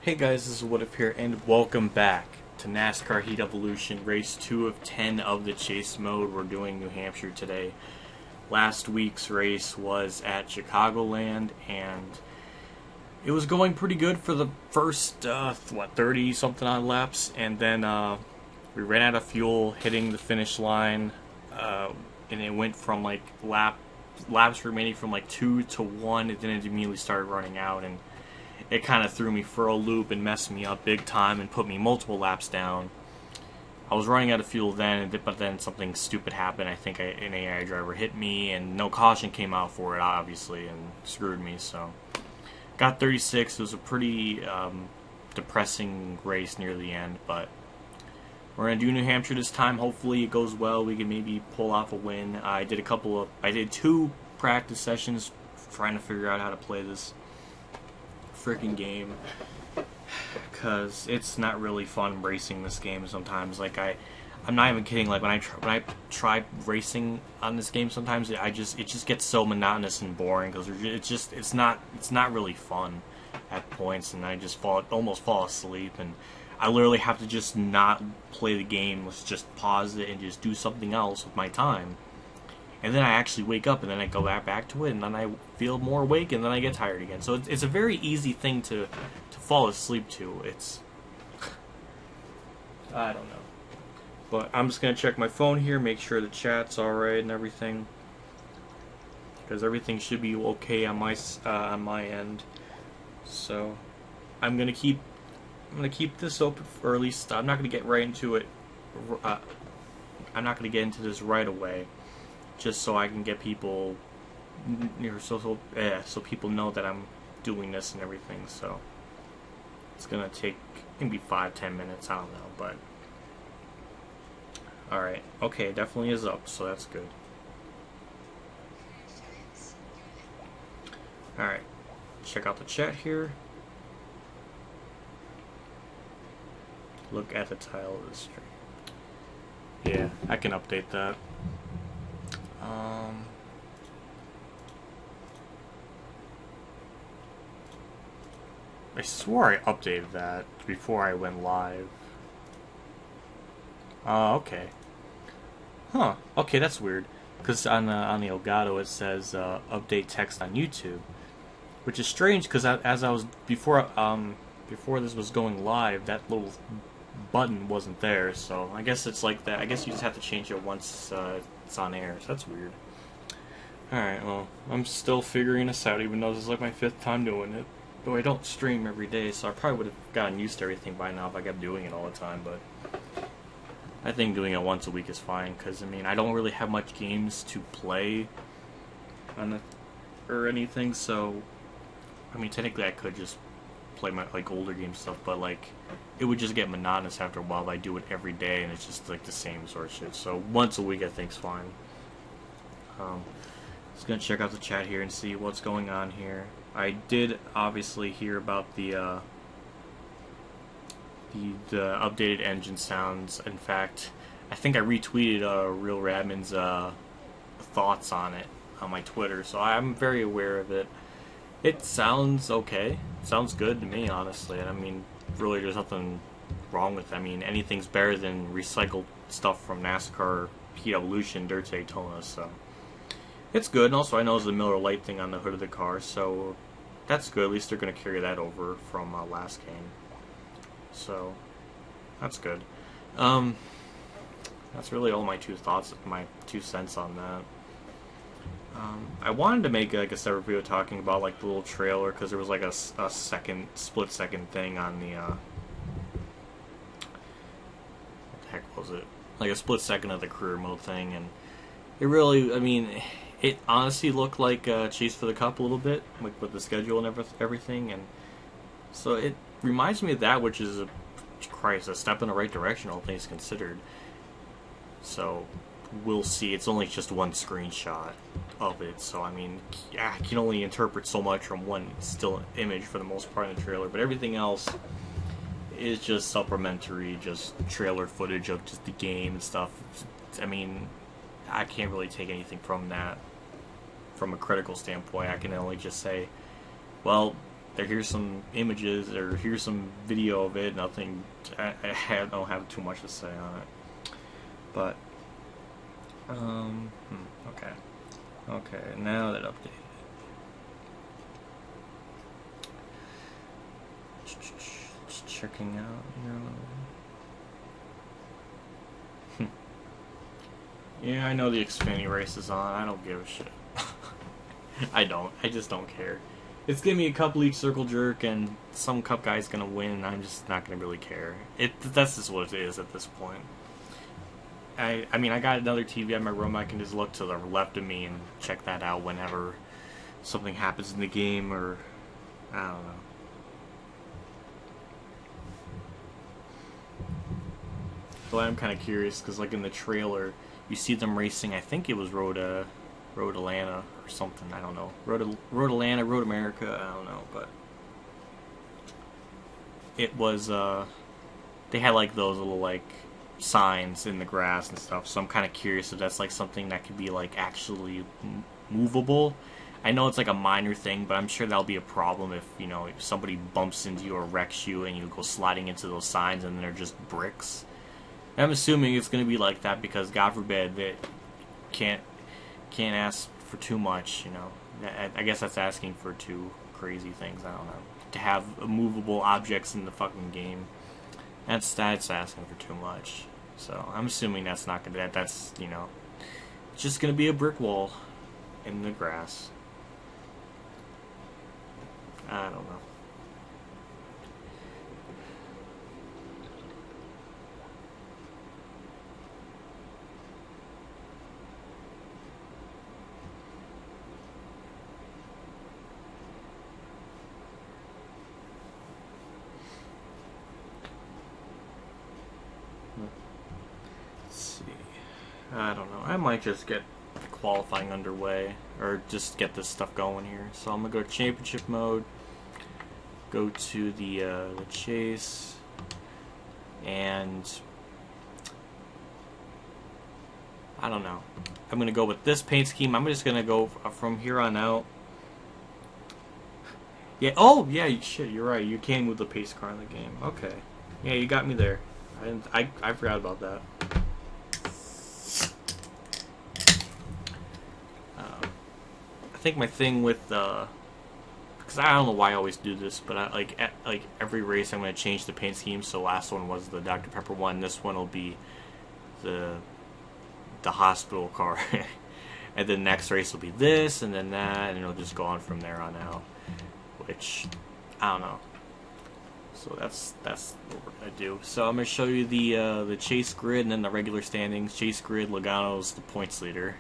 Hey guys, this is What If here, and welcome back to NASCAR Heat Evolution, Race 2 of 10 of the Chase Mode. We're doing New Hampshire today. Last week's race was at Chicagoland, and it was going pretty good for the first, 30-something odd laps, and then we ran out of fuel hitting the finish line, and it went from like laps remaining from like 2 to 1, and then it immediately started running out, and it kind of threw me for a loop and messed me up big time and put me multiple laps down. I was running out of fuel then, but then something stupid happened. I think an AI driver hit me, and no caution came out for it, obviously, and screwed me. So, got 36. It was a pretty depressing race near the end, but we're gonna do New Hampshire this time. Hopefully, it goes well. We can maybe pull off a win. I did two practice sessions trying to figure out how to play this freaking game, because it's not really fun racing this game sometimes. Like I'm not even kidding. Like when I try racing on this game, sometimes it just gets so monotonous and boring because it's not really fun at points, and I just almost fall asleep, and I literally have to just not play the game. Let's just pause it and just do something else with my time. And then I actually wake up, and then I go back to it, and then I feel more awake, and then I get tired again. So it's a very easy thing to fall asleep to. It's I don't know, but I'm just gonna check my phone here, make sure the chat's all right and everything, because everything should be okay on my end. So I'm gonna keep this open, or at least I'm not gonna get right into it. I'm not gonna get into this right away, just so I can get people, so people know that I'm doing this and everything. So it's gonna take maybe 5-10 minutes. I don't know, but all right, okay, it definitely is up, so that's good. All right, check out the chat here. Look at the title of the stream. Yeah, I can update that. I swore I updated that before I went live. Okay. Huh. Okay, that's weird. Because on the Elgato it says update text on YouTube, which is strange because as I was before this was going live, that little button wasn't there. So I guess it's like that. I guess you just have to change it once it's on air. So that's weird. Alright, well, I'm still figuring this out, even though this is like my 5th time doing it. Though I don't stream every day, so I probably would have gotten used to everything by now if I kept doing it all the time, but I think doing it once a week is fine, because, I mean, I don't really have much games to play on it or anything, so, I mean, technically I could just play my, like, older game stuff, but, like, it would just get monotonous after a while if I do it every day, and it's just, like, the same sort of shit, so once a week I think's fine. Just gonna check out the chat here and see what's going on here. I did obviously hear about the updated engine sounds. In fact, I think I retweeted Real Radman's thoughts on it on my Twitter, so I'm very aware of it. It sounds okay. It sounds good to me, honestly. And I mean, really, there's nothing wrong with it. I mean, anything's better than recycled stuff from NASCAR, Heat Evolution, Dirt Daytona, so it's good. And also, I know there's a Miller Lite thing on the hood of the car, so that's good. At least they're going to carry that over from last game. So, that's good. That's really all my 2 cents on that. I wanted to make like a separate video talking about like the little trailer, because there was like a split second thing on the what the heck was it? Like a split second of the career mode thing, and it really, I mean, it honestly looked like Chase for the Cup a little bit, like with the schedule and everything, and so it reminds me of that, which is a step in the right direction, all things considered. So we'll see. It's only just one screenshot of it, so I mean, I can only interpret so much from one still image for the most part in the trailer, but everything else is just supplementary, just trailer footage of just the game and stuff. I mean, I can't really take anything from that from a critical standpoint. I can only just say, well, here's some images or here's some video of it. Nothing. I don't have too much to say on it. But okay. Okay, now that updated. Just checking out, Yeah, I know the Xfinity race is on. I don't give a shit. I just don't care. It's gonna be a Cup League circle jerk, and some Cup guy's gonna win, and I'm just not gonna really care. That's just what it is at this point. I mean, I got another TV at my room. I can just look to the left of me and check that out whenever something happens in the game, or I don't know. So I'm kind of curious because, like in the trailer, you see them racing. I think it was Road Atlanta or something. I don't know. Road Atlanta, Road America. I don't know, but it was. They had like those little like signs in the grass and stuff. So I'm kind of curious if that's like something that could be like actually movable. I know it's like a minor thing, but I'm sure that'll be a problem if if somebody bumps into you or wrecks you and you go sliding into those signs and they're just bricks. I'm assuming it's going to be like that because, God forbid, that can't ask for too much. I guess that's asking for too crazy things. I don't know. To have movable objects in the fucking game, that's asking for too much. So I'm assuming that's not going to. That's it's just going to be a brick wall in the grass. I don't know. I don't know. I might just get qualifying underway, or just get this stuff going here. So I'm gonna go to championship mode, go to the chase, and I don't know. I'm gonna go with this paint scheme. I'm just gonna go from here on out. Yeah. Oh, yeah. Shit. You're right. You can move the pace car in the game. Okay. Yeah, you got me there. I forgot about that. I think my thing with because I don't know why I always do this, but at every race I'm going to change the paint scheme. So last one was the Dr. Pepper one. This one will be the hospital car, and then next race will be this, and then that, and it'll just go on from there on out. Which I don't know. So that's what we're gonna do. So I'm gonna show you the chase grid and then the regular standings. Chase grid, Logano's the points leader.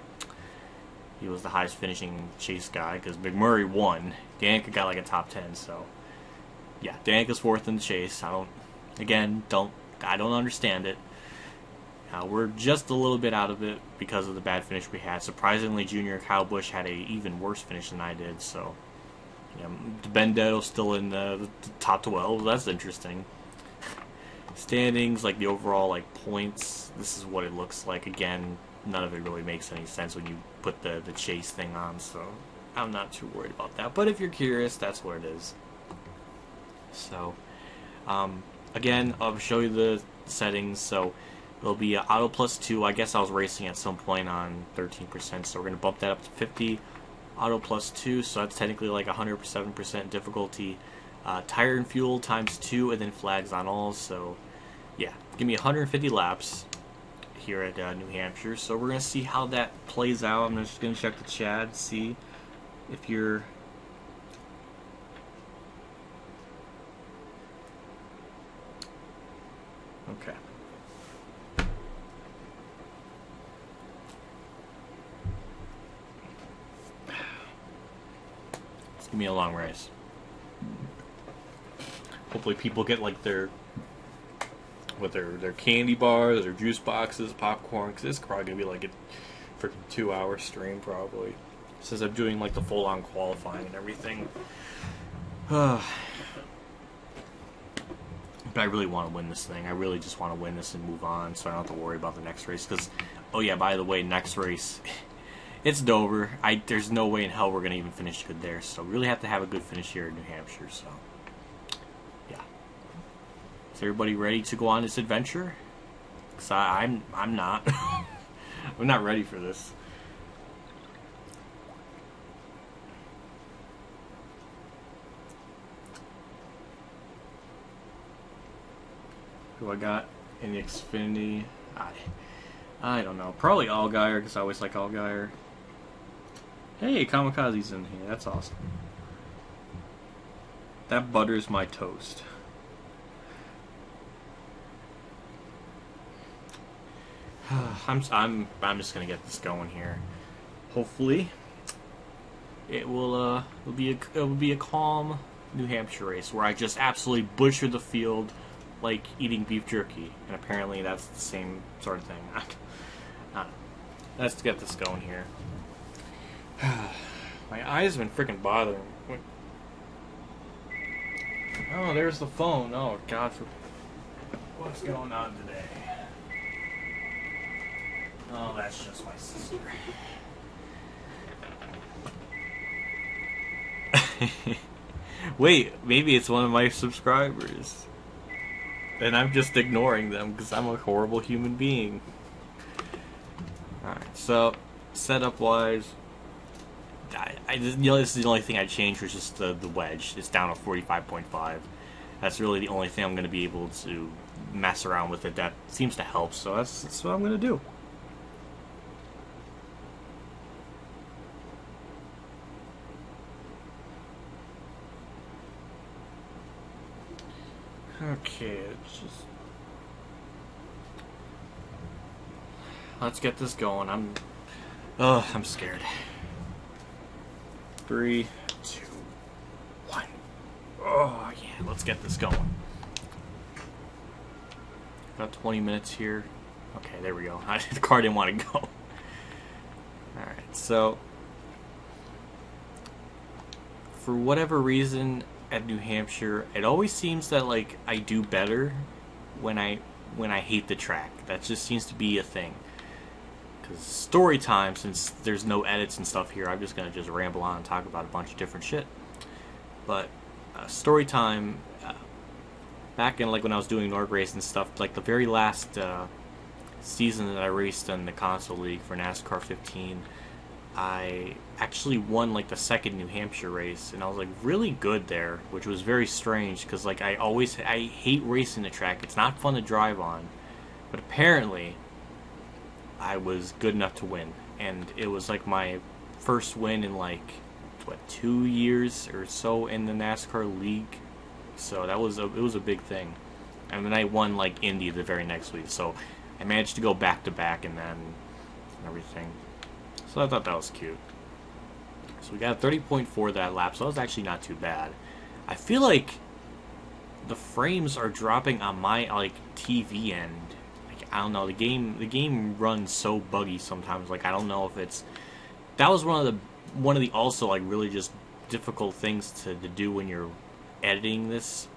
He was the highest finishing chase guy because McMurray won. Danica got like a top 10. So yeah, Danica's fourth in the chase. I don't understand it. We're just a little bit out of it because of the bad finish we had. Surprisingly, Junior Kyle Busch had a even worse finish than I did. So. Yeah, Benedetto's still in the top 12. That's interesting. Standings, like the overall like points, this is what it looks like. Again, none of it really makes any sense when you put the chase thing on, so I'm not too worried about that. But if you're curious, that's what it is. So, again, I'll show you the settings. So it'll be auto plus 2. I guess I was racing at some point on 13%, so we're going to bump that up to 50. Auto plus 2, so that's technically like 107% difficulty. Tire and fuel times 2, and then flags on all. So, yeah, give me 150 laps here at New Hampshire. So we're gonna see how that plays out. I'm just gonna check the chat, see if you're. Okay. Give me a long race. Hopefully people get like their candy bars, their juice boxes, popcorn, because it's probably going to be like a freaking 2-hour stream probably. Since I'm doing like the full-on qualifying and everything. But I really want to win this thing. I really just want to win this and move on so I don't have to worry about the next race. Because, oh yeah, by the way, next race it's Dover. There's no way in hell we're gonna even finish good there. So we really have to have a good finish here in New Hampshire. So yeah, is everybody ready to go on this adventure? Cause I'm not. I'm not ready for this. Who I got in the Xfinity? I don't know. Probably Allgaier, because I always like Allgaier. Hey, Kamikaze's in here. That's awesome. That butters my toast. I'm just gonna get this going here. Hopefully, it will be a calm New Hampshire race where I just absolutely butcher the field like eating beef jerky, and apparently that's the same sort of thing. I don't know. Let's get this going here. My eyes have been freaking bothering me. Oh, there's the phone. Oh, God. What's going on today? Oh, that's just my sister. Wait, maybe it's one of my subscribers. And I'm just ignoring them because I'm a horrible human being. Alright, so, setup-wise, this is the only thing I changed, was just the wedge. It's down to 45.5. That's really the only thing I'm going to be able to mess around with it. That seems to help, so that's what I'm going to do. Okay, let's get this going. I'm scared. 3, 2, 1. Oh yeah, let's get this going. Got 20 minutes here. Okay, there we go. The car didn't want to go. Alright, so for whatever reason at New Hampshire, it always seems that like I do better when I hate the track. That just seems to be a thing. Because story time, since there's no edits and stuff here, I'm just gonna just ramble on and talk about a bunch of different shit. But story time, back in like when I was doing Nord Race and stuff, like the very last season that I raced in the console league for NASCAR 15, I actually won like the second New Hampshire race, and I was like really good there, which was very strange because like I hate racing the track. It's not fun to drive on, but apparently I was good enough to win, and it was like my first win in like 2 years or so in the NASCAR league. So it was a big thing, and then I won like Indy the very next week. So I managed to go back to back and then everything. So I thought that was cute. So we got a 30.4 that lap, so that was actually not too bad. I feel like the frames are dropping on my like TV end. Like I don't know, the game runs so buggy sometimes. Like I don't know if it's that was one of the also like really just difficult things to do when you're editing this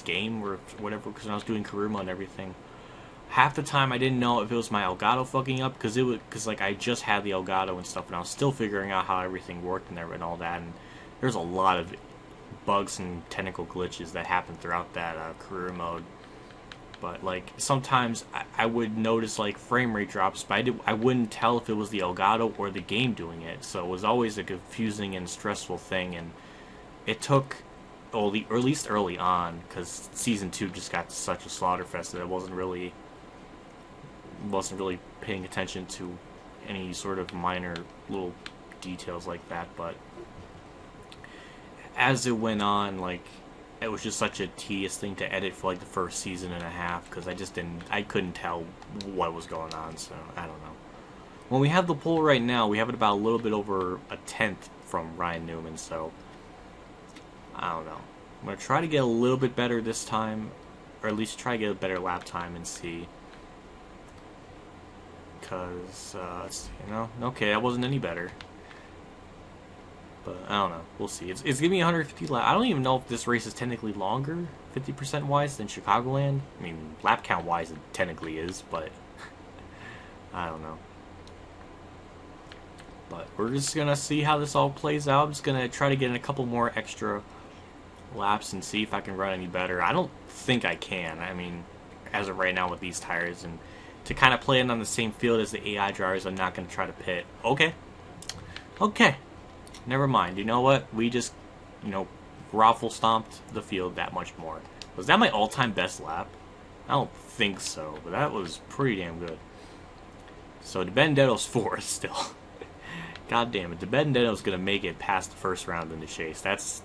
game or whatever. Because when I was doing career mode and everything, half the time I didn't know if it was my Elgato fucking up, because like I just had the Elgato and stuff, and I was still figuring out how everything worked and all that. And there's a lot of bugs and technical glitches that happened throughout that career mode. But like sometimes I would notice like frame rate drops, but I wouldn't tell if it was the Elgato or the game doing it. So it was always a confusing and stressful thing, and it took, or at least early on, because Season 2 just got to such a slaughterfest that I wasn't really paying attention to any sort of minor little details like that. But as it went on, like it was just such a tedious thing to edit for like the first season and a half, because I couldn't tell what was going on. So I don't know. When we have the poll right now, we have it about a little bit over a tenth from Ryan Newman. So I don't know. I'm gonna try to get a little bit better this time, or at least try to get a better lap time and see. Because, okay, that wasn't any better. But, I don't know. We'll see. It's giving me 150 laps. I don't even know if this race is technically longer, 50% wise, than Chicagoland. I mean, lap count wise, it technically is, but I don't know. But we're just going to see how this all plays out. I'm just going to try to get in a couple more extra laps and see if I can run any better. I don't think I can. I mean, as of right now with these tires, and to kind of play it on the same field as the AI drivers, I'm not going to try to pit. Okay, never mind. You know what? We just, raffle stomped the field that much more. Was that my all-time best lap? I don't think so, but that was pretty damn good. So DiBenedetto's fourth still. God damn it, DiBenedetto's gonna make it past the first round in the chase. That's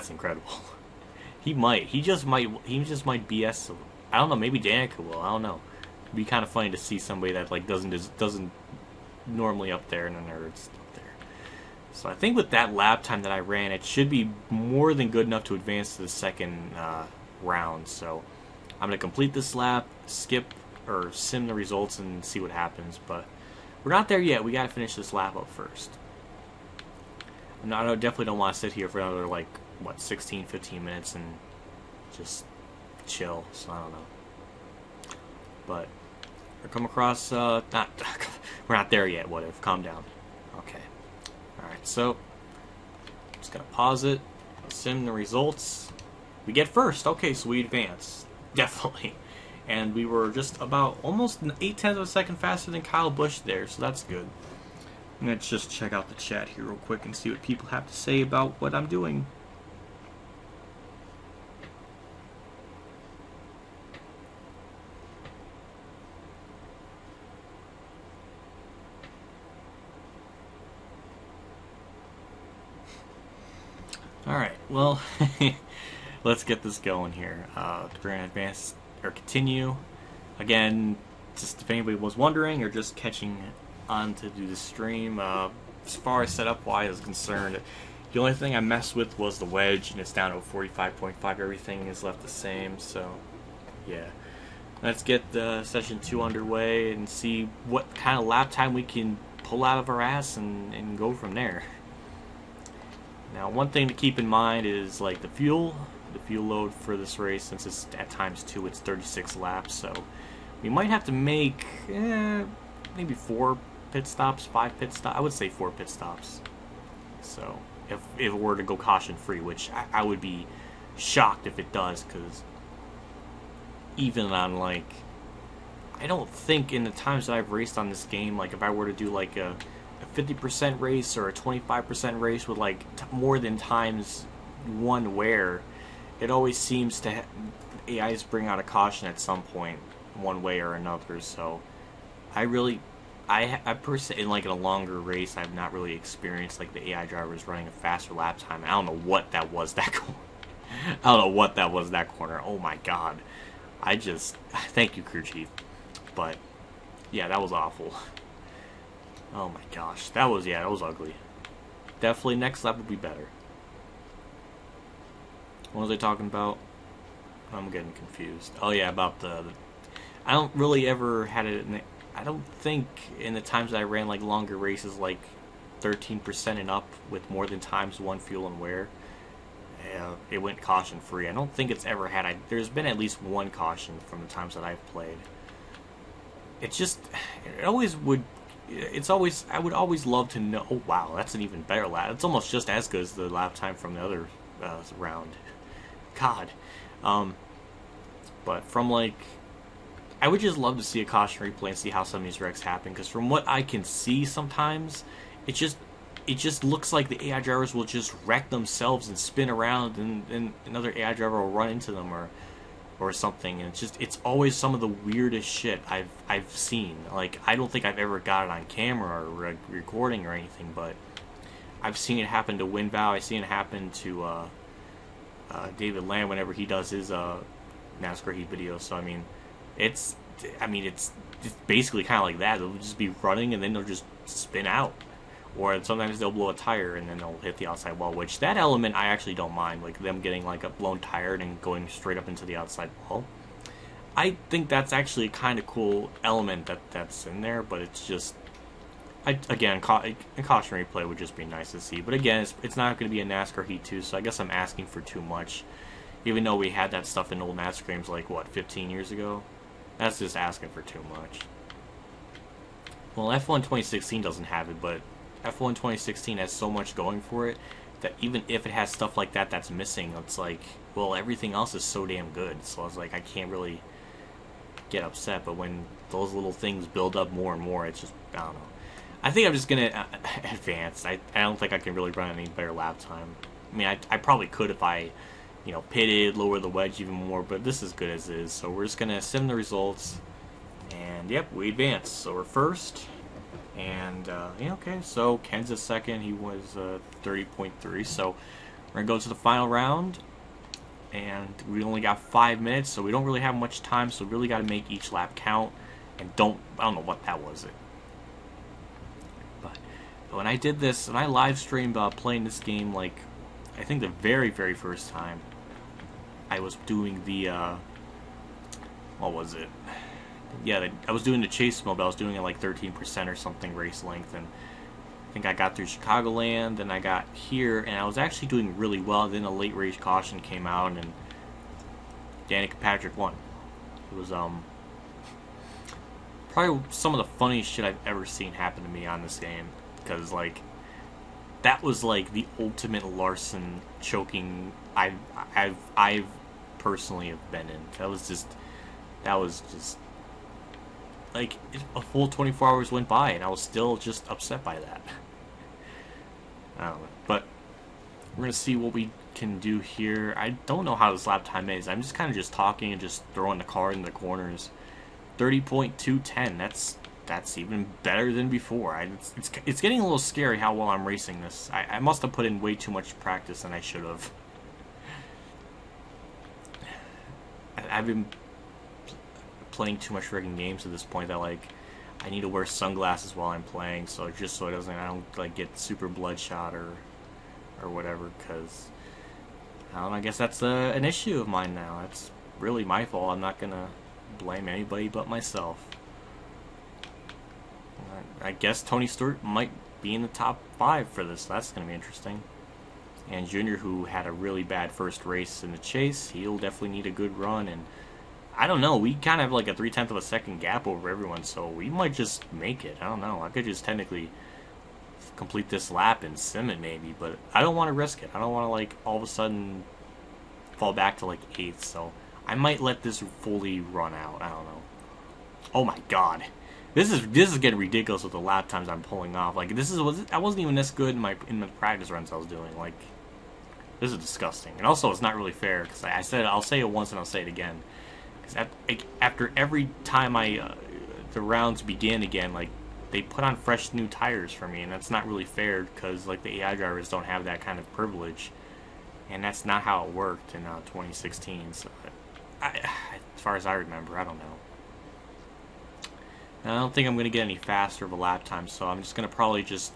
incredible. He just might BS. I don't know. Maybe Danica will. I don't know. It'd be kind of funny to see somebody that like doesn't normally up there and the nerds up there. So I think with that lap time that I ran, it should be more than good enough to advance to the second round. So I'm gonna complete this lap, skip or sim the results, and see what happens. But we're not there yet. We gotta finish this lap up first. I definitely don't want to sit here for another, 16, 15 minutes and just chill. So I don't know. But we're come across, we're not there yet. What if? Calm down. Okay. Alright, so just gonna pause it, sim the results. We get first. Okay, so we advance. Definitely. And we were just about almost 0.8 of a second faster than Kyle Busch there, so that's good. Let's just check out the chat here real quick and see what people have to say about what I'm doing. Alright, well, let's get this going here. We're going to advance or continue. Again, just if anybody was wondering or just catching on to do the stream, as far as setup wise is concerned, the only thing I messed with was the wedge, and it's down to 45.5. Everything is left the same, so yeah. Let's get session 2 underway and see what kind of lap time we can pull out of our ass and go from there. Now, one thing to keep in mind is like the fuel load for this race, since it's at ×2, it's 36 laps, so we might have to make maybe 4 pit stops, 5 pit stops. I would say 4 pit stops. So if it were to go caution free, which I would be shocked if it does, because even on I don't think in the times that I've raced on this game, if I were to do a 50% race or a 25% race with more than ×1 wear, it always seems to AIs bring out a caution at some point, one way or another. So I personally, in a longer race, I've not really experienced the AI drivers running a faster lap time. I don't know what that was that corner. I don't know what that was that corner. Oh my god. Thank you, crew chief. But yeah, that was awful. Oh my gosh, that was ugly. Definitely next lap will be better. What was I talking about? I'm getting confused. Oh yeah, about the I don't really ever had it. I don't think in the times that I ran longer races, 13% and up with more than ×1 fuel and wear, it went caution free. I don't think it's ever had. There's been at least one caution from the times that I've played. I would always love to know. Oh wow, that's an even better lap. It's almost just as good as the lap time from the other round. God, but from I would just love to see a caution replay and see how some of these wrecks happen. Because from what I can see, sometimes it just looks like the AI drivers will just wreck themselves and spin around, and another AI driver will run into them or something. And it's always some of the weirdest shit I've seen. I don't think I've ever got it on camera or recording or anything, but I've seen it happen to WinVow. I've seen it happen to David Lamb whenever he does his NASCAR Heat videos. So it's basically kind of like that. They'll just be running and then they'll just spin out, or sometimes they'll blow a tire and then they'll hit the outside wall. Which that element I actually don't mind, them getting a blown tire and going straight up into the outside wall. I think that's actually a kind of cool element that's in there, but it's just a cautionary play would just be nice to see. But again, it's not going to be a NASCAR Heat 2, so I guess I'm asking for too much. Even though we had that stuff in old NASCAR games 15 years ago? That's just asking for too much. Well, F1 2016 doesn't have it, but F1 2016 has so much going for it that even if it has stuff like that that's missing, it's like, well, everything else is so damn good. So I was like, I can't really get upset. But when those little things build up more and more, it's just, I don't know. I think I'm just gonna advance. I don't think I can really run any better lap time. I mean, I probably could if I, you know, pitted, lower the wedge even more, but this is good as is. So we're just gonna sim the results, and yep, we advance. So we're first, and yeah, okay. So Ken's a second. He was 30.3. So we're gonna go to the final round, and we only got 5 minutes, so we don't really have much time. So we really got to make each lap count, and I don't know what that was. When I did this, and I live streamed playing this game, like, I think the very, very first time, I was doing the, what was it? Yeah, I was doing the chase mode, but I was doing it like 13% or something race length, and I think I got through Chicagoland, then I got here, and I was actually doing really well. Then a late race caution came out, and Danica Patrick won. It was, probably some of the funniest shit I've ever seen happen to me on this game. Because, like, that was, like, the ultimate Larson choking I've personally have been in. That was just, like, a full 24 hours went by, and I was still just upset by that. I don't know. But we're going to see what we can do here. I don't know how this lap time is. I'm just kind of just talking and just throwing the car in the corners. 30.210, that's even better than before. It's getting a little scary how well I'm racing this. I must have put in way too much practice than I should have. I've been playing too much freaking games at this point that, like, I need to wear sunglasses while I'm playing, so just so I don't like get super bloodshot or whatever. Because I don't know, I guess that's an issue of mine now. It's really my fault. I'm not gonna blame anybody but myself. I guess Tony Stewart might be in the top 5 for this. That's going to be interesting. And Junior, who had a really bad first race in the chase, he'll definitely need a good run. And I don't know, we kind of have like a 0.3 of a second gap over everyone, so we might just make it. I don't know. I could just technically complete this lap and sim it maybe, but I don't want to risk it. I don't want to, like, all of a sudden fall back to like 8th, so I might let this fully run out. I don't know. Oh my god. This is getting ridiculous with the lap times I'm pulling off. Like, I wasn't even this good in my practice runs I was doing. Like, this is disgusting. And also, it's not really fair because I said I'll say it once and I'll say it again. Because after every time the rounds begin again, like, they put on fresh new tires for me, and that's not really fair because, like, the AI drivers don't have that kind of privilege, and that's not how it worked in 2016. So, as far as I remember, I don't know. I don't think I'm going to get any faster of a lap time, so I'm just going to probably just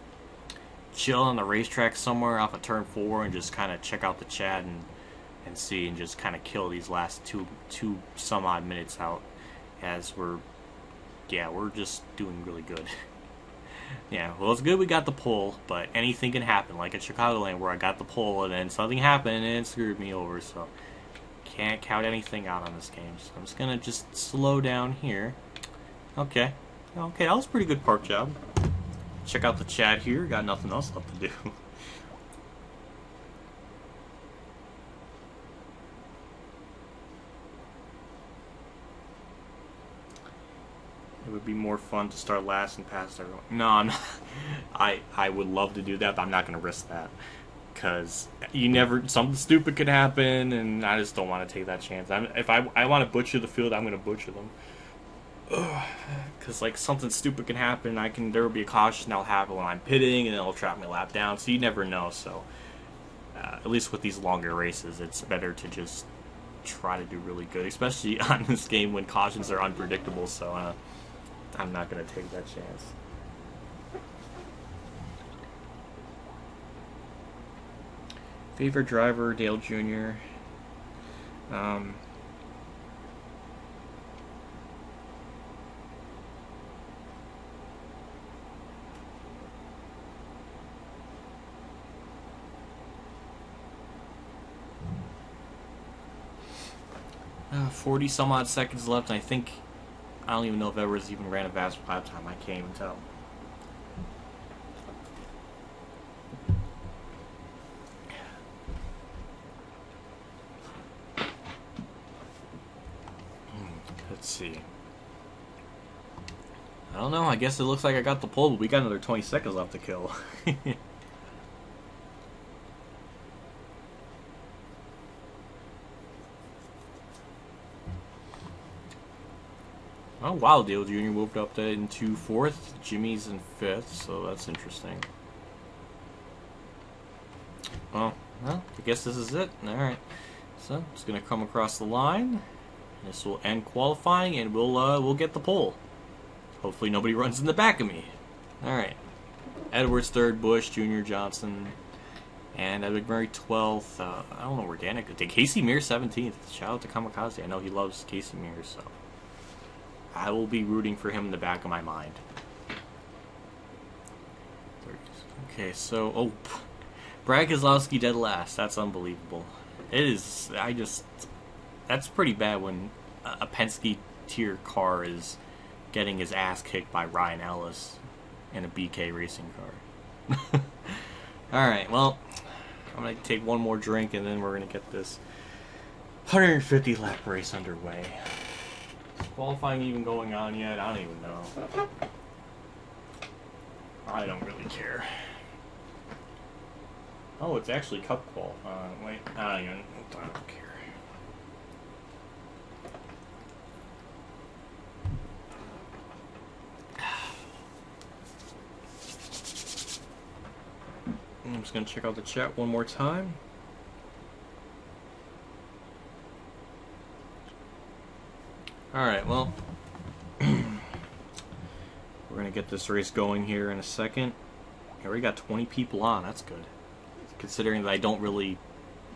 chill on the racetrack somewhere off of turn 4 and just kind of check out the chat and see, and just kind of kill these last two some odd minutes out as we're just doing really good. Yeah, well, it's good we got the pole, but anything can happen, like at Chicagoland where I got the pole and then something happened and it screwed me over, so can't count anything out on this game. So I'm just going to just slow down here. Okay, that was a pretty good park job. Check out the chat here, got nothing else left to do. It would be more fun to start last and pass everyone. No, I'm not. I would love to do that, but I'm not going to risk that. Because something stupid could happen, and I just don't want to take that chance. If I want to butcher the field, I'm going to butcher them. Because, like, something stupid can happen. There will be a caution that'll happen when I'm pitting, and it'll trap me a lap down. So you never know. So at least with these longer races, it's better to just try to do really good, especially on this game when cautions are unpredictable. So I'm not going to take that chance. Favorite driver, Dale Jr. 40 some odd seconds left, and I don't even know if Edwards even ran a fast lap time. I can't even tell. see. I don't know. I guess it looks like I got the pole, but we got another 20 seconds left to kill. Oh, wow, Dale Jr. moved up into 4th. Jimmy's in 5th, so that's interesting. Well, I guess this is it. Alright. So, it's going to come across the line. This will end qualifying, and we'll get the pole. Hopefully nobody runs in the back of me. Alright. Edwards 3rd, Bush, Jr., Johnson, and McMurray 12th. I don't know where Danica did. Casey Mears 17th. Shout out to Kamikaze. I know he loves Casey Mears, so I will be rooting for him in the back of my mind. Okay, so, oh, Brad Keselowski dead last. That's unbelievable. It is, that's pretty bad when a Penske tier car is getting his ass kicked by Ryan Ellis in a BK racing car. Alright, well, I'm going to take one more drink and then we're going to get this 150 lap race underway. Is qualifying even going on yet? I don't even know. I don't really care. Oh, it's actually Cup qualifying. Wait, I don't care. I'm just going to check out the chat one more time. Alright, well, we're going to get this race going here in a second. We already got 20 people on, that's good. Considering that I don't really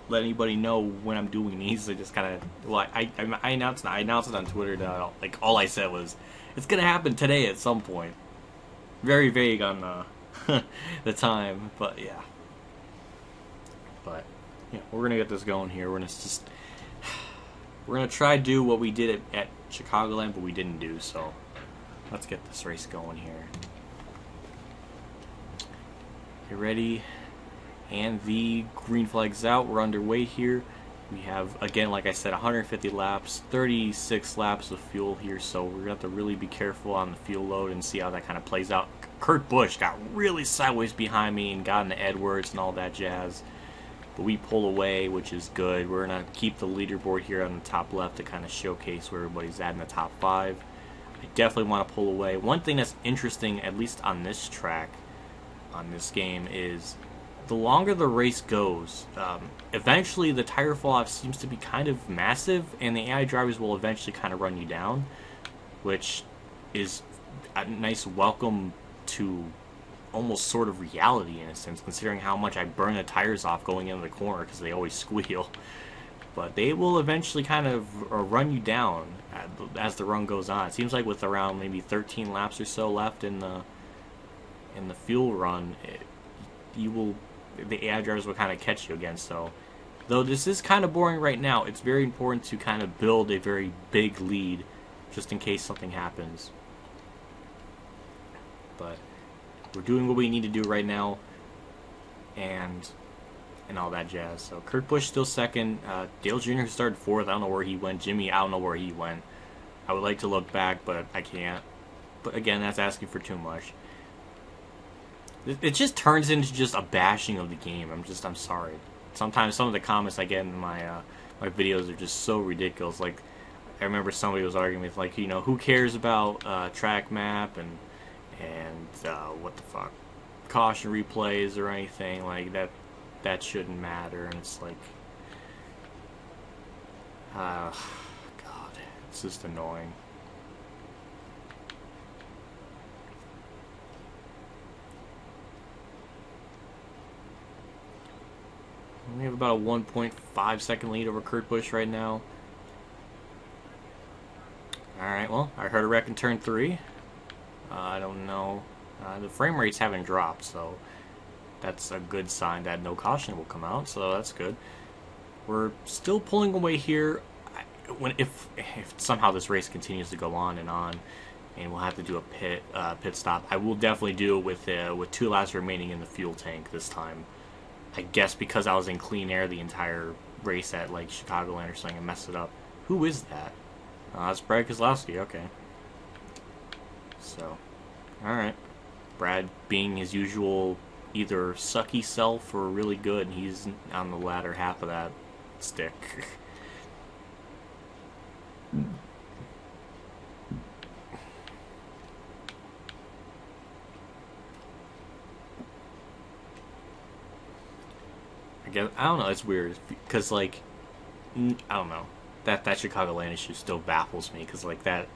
let anybody know when I'm doing these, I just kind of, well, I announced it on Twitter that, like, all I said was, it's going to happen today at some point. Very vague on the time, but yeah. But, yeah, we're going to get this going here. We're going to try to do what we did at Chicagoland, but we didn't do, so let's get this race going here. You ready? And the green flag's out. We're underway here. We have, again, like I said, 150 laps, 36 laps of fuel here, so we're going to have to really be careful on the fuel load and see how that kind of plays out. Kurt Busch got really sideways behind me and got into Edwards and all that jazz. But we pull away, which is good. We're going to keep the leaderboard here on the top left to kind of showcase where everybody's at in the top 5. I definitely want to pull away. One thing that's interesting, at least on this track, on this game, is the longer the race goes, eventually the tire fall-off seems to be kind of massive, and the AI drivers will eventually kind of run you down, which is a nice welcome to almost sort of reality in a sense, considering how much I burn the tires off going into the corner because they always squeal. But they will eventually kind of run you down as the run goes on. It seems like with around maybe 13 laps or so left in the fuel run, the AI drivers will kind of catch you again. So, though this is kind of boring right now, it's very important to kind of build a very big lead just in case something happens. But we're doing what we need to do right now, and all that jazz. So Kurt Busch still second. Dale Jr. who started 4th. I don't know where he went. Jimmy, I don't know where he went. I would like to look back, but I can't. But again, that's asking for too much. It just turns into just a bashing of the game. I'm sorry. Sometimes some of the comments I get in my videos are just so ridiculous. Like, I remember somebody was arguing with, like, you know, who cares about track map and what the fuck, caution replays or anything like that. That shouldn't matter. And it's like, God, it's just annoying. We have about a 1.5 second lead over Kurt Busch right now. Alright, well, I heard a wreck in turn 3. I don't know. The frame rates haven't dropped, so that's a good sign that no caution will come out, so that's good. We're still pulling away here. If somehow this race continues to go on, and we'll have to do a pit stop, I will definitely do it with 2 laps remaining in the fuel tank this time. I guess because I was in clean air the entire race at like Chicagoland or something and messed it up. Who is that? That's Brad Keselowski, okay. So, alright. Brad being his usual either sucky self or really good, he's on the latter half of that stick. I don't know, it's weird, because, like, I don't know, that Chicagoland issue still baffles me, because, like, that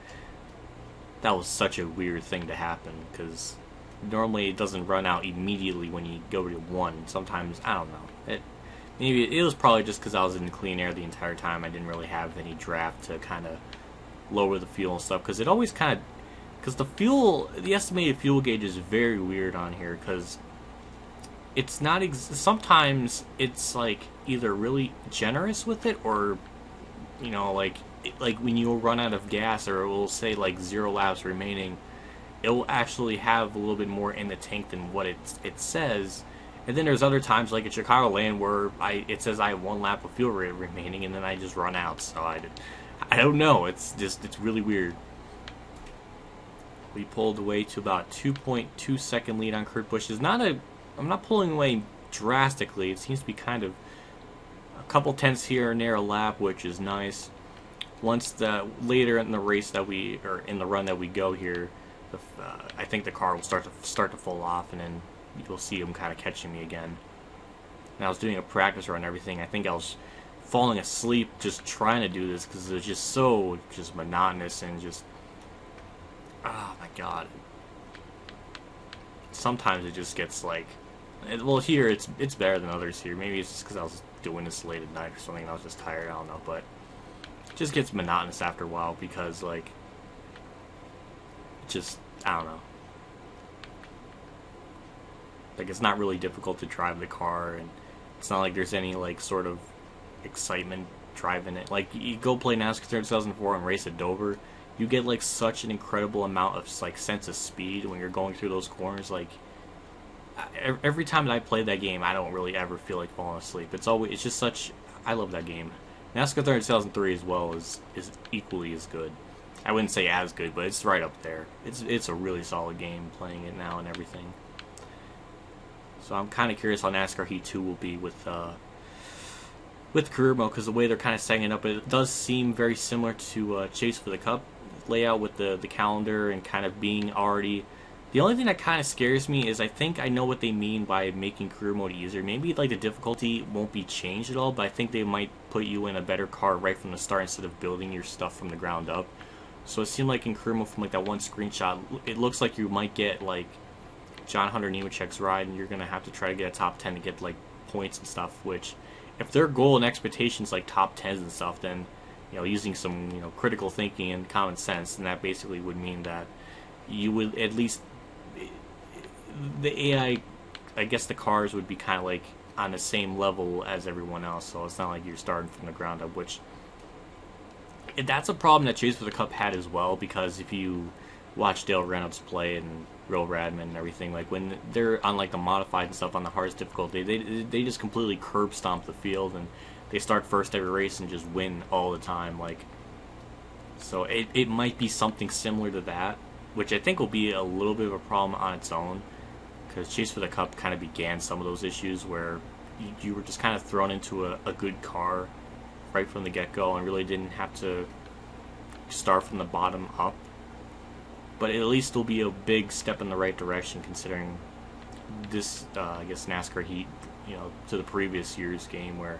was such a weird thing to happen, because normally it doesn't run out immediately when you go to 1. Sometimes, I don't know, maybe it was probably just because I was in clean air the entire time. I didn't really have any draft to kind of lower the fuel and stuff, because it always kind of, because the estimated fuel gauge is very weird on here, because it's not sometimes it's like either really generous with it, or you know, like when you run out of gas, or it will say like 0 laps remaining, it will actually have a little bit more in the tank than what it says. And then there's other times, like at Chicagoland, where it says I have 1 lap of fuel remaining, and then I just run out. So I don't know. It's really weird. We pulled away to about 2.2 second lead on Kurt Busch. I'm not pulling away drastically. It seems to be kind of a couple tenths here and there a lap, which is nice. Once later in the race or in the run that we go here, I think the car will start to fall off, and then you'll see him kind of catching me again. And I was doing a practice run and everything. I think I was falling asleep just trying to do this, because it was just so monotonous and just, oh my god. Sometimes it just gets like, well, here it's better than others here. Maybe it's just because I was doing this late at night or something and I was just tired, I don't know, but it just gets monotonous after a while, because like, just, I don't know. Like, it's not really difficult to drive the car, and it's not like there's any like sort of excitement driving it. Like, you go play NASCAR 2004 and race at Dover, you get like such an incredible amount of like sense of speed when you're going through those corners. Like, every time that I play that game, I don't really ever feel like falling asleep. It's just such, I love that game. NASCAR 2003 as well is equally as good. I wouldn't say as good, but it's right up there. It's a really solid game, playing it now and everything. So I'm kind of curious how NASCAR Heat 2 will be with career mode, because the way they're kind of setting it up, it does seem very similar to Chase for the Cup layout, with the calendar and kind of being already. The only thing that kind of scares me is I think I know what they mean by making career mode easier. Maybe like the difficulty won't be changed at all, but I think they might put you in a better car right from the start instead of building your stuff from the ground up. So it seemed like in career mode, from like that one screenshot, it looks like you might get like John Hunter Nemechek's ride, and you're gonna have to try to get a top 10 to get like points and stuff. Which, if their goal and expectations like top 10s and stuff, then using some critical thinking and common sense, then that basically would mean that you would at least, the AI, I guess the cars would be kind of like on the same level as everyone else. So it's not like you're starting from the ground up, which that's a problem that Chase for the Cup had as well, because if you watch Dale Reynolds play and Will Radman and everything, like when they're on like the modified and stuff on the hardest difficulty, they just completely curb stomp the field, and they start first every race and just win all the time. Like, so it might be something similar to that, which I think will be a little bit of a problem on its own, because Chase for the Cup kind of began some of those issues where you were just kind of thrown into a good car right from the get-go and really didn't have to start from the bottom up. But at least it'll be a big step in the right direction, considering this, I guess, NASCAR Heat, to the previous year's game, where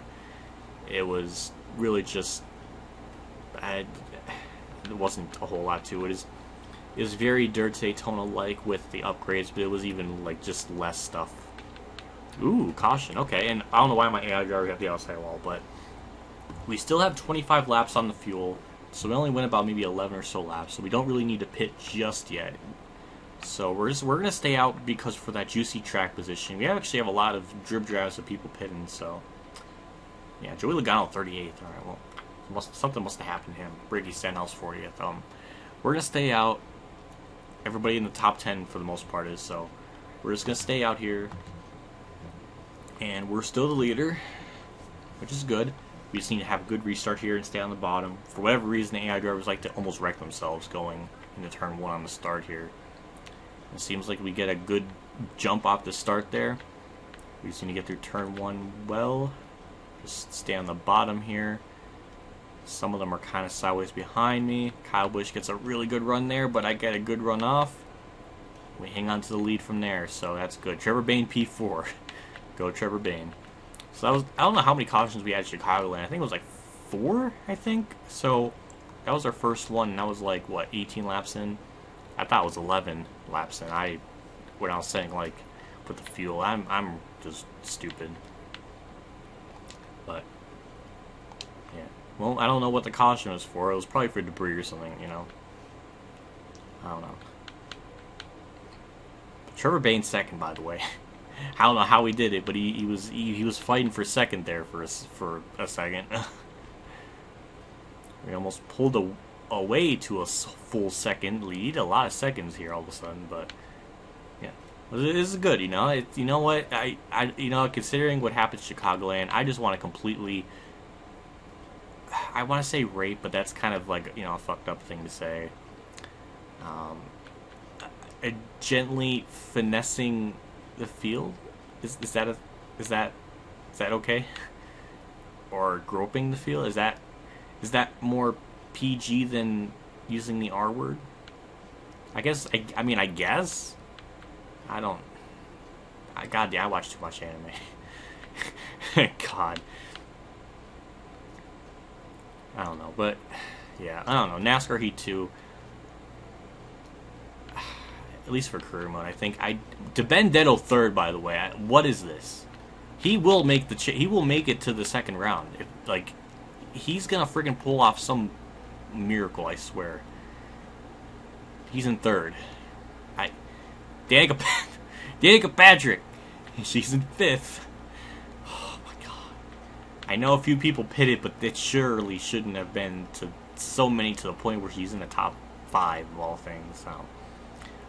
it was really just, there wasn't a whole lot to it. It was very Dirt Daytona-like with the upgrades, but it was even like just less stuff. Ooh, caution. Okay, and I don't know why my AI driver got the outside wall, but we still have 25 laps on the fuel, so we only went about maybe 11 or so laps, so we don't really need to pit just yet. So we're going to stay out, because for that juicy track position, we actually have a lot of drib drives of people pitting. So yeah, Joey Logano 38th. All right, well, something must have happened to him. Brady Stenhouse 40th. We're going to stay out. Everybody in the top 10 for the most part is, so we're just going to stay out here. And we're still the leader, which is good. We just need to have a good restart here and stay on the bottom. For whatever reason, the AI drivers like to almost wreck themselves going into turn 1 on the start here. It seems like we get a good jump off the start there. We just need to get through turn 1 well. Just stay on the bottom here. Some of them are kind of sideways behind me. Kyle Busch gets a really good run there, but I get a good run off. We hang on to the lead from there, so that's good. Trevor Bayne P4. Go Trevor Bayne. So that was, I don't know how many cautions we had at Chicagoland. I think it was like 4, I think. So that was our first one, and that was like, what, 18 laps in? I thought it was 11 laps in. When I was saying, like, put the fuel, I'm just stupid. But, yeah. Well, I don't know what the caution was for. It was probably for debris or something, you know. I don't know. Trevor Bayne's second, by the way. I don't know how he did it, but he was fighting for second there for a second. We almost pulled away to a full second lead. A lot of seconds here all of a sudden, but yeah, this is good. You know, you know what? You know, considering what happened to Chicagoland, I just want to completely. I want to say rape, but that's kind of like, you know, a fucked up thing to say. Gently finessing the field, is that okay? Or groping the field, is that more PG than using the R word? I guess. I mean, I guess. I don't. God, yeah, I watch too much anime. God. I don't know, but yeah, I don't know. NASCAR Heat 2. At least for career mode, I think. To Benedetto third, by the way. What is this? He will make he will make it to the second round. Like, he's gonna freaking pull off some miracle. I swear. He's in third. Danica Patrick. She's in fifth. Oh my god. I know a few people pitted, but it surely shouldn't have been to so many to the point where she's in the top 5 of all things. So.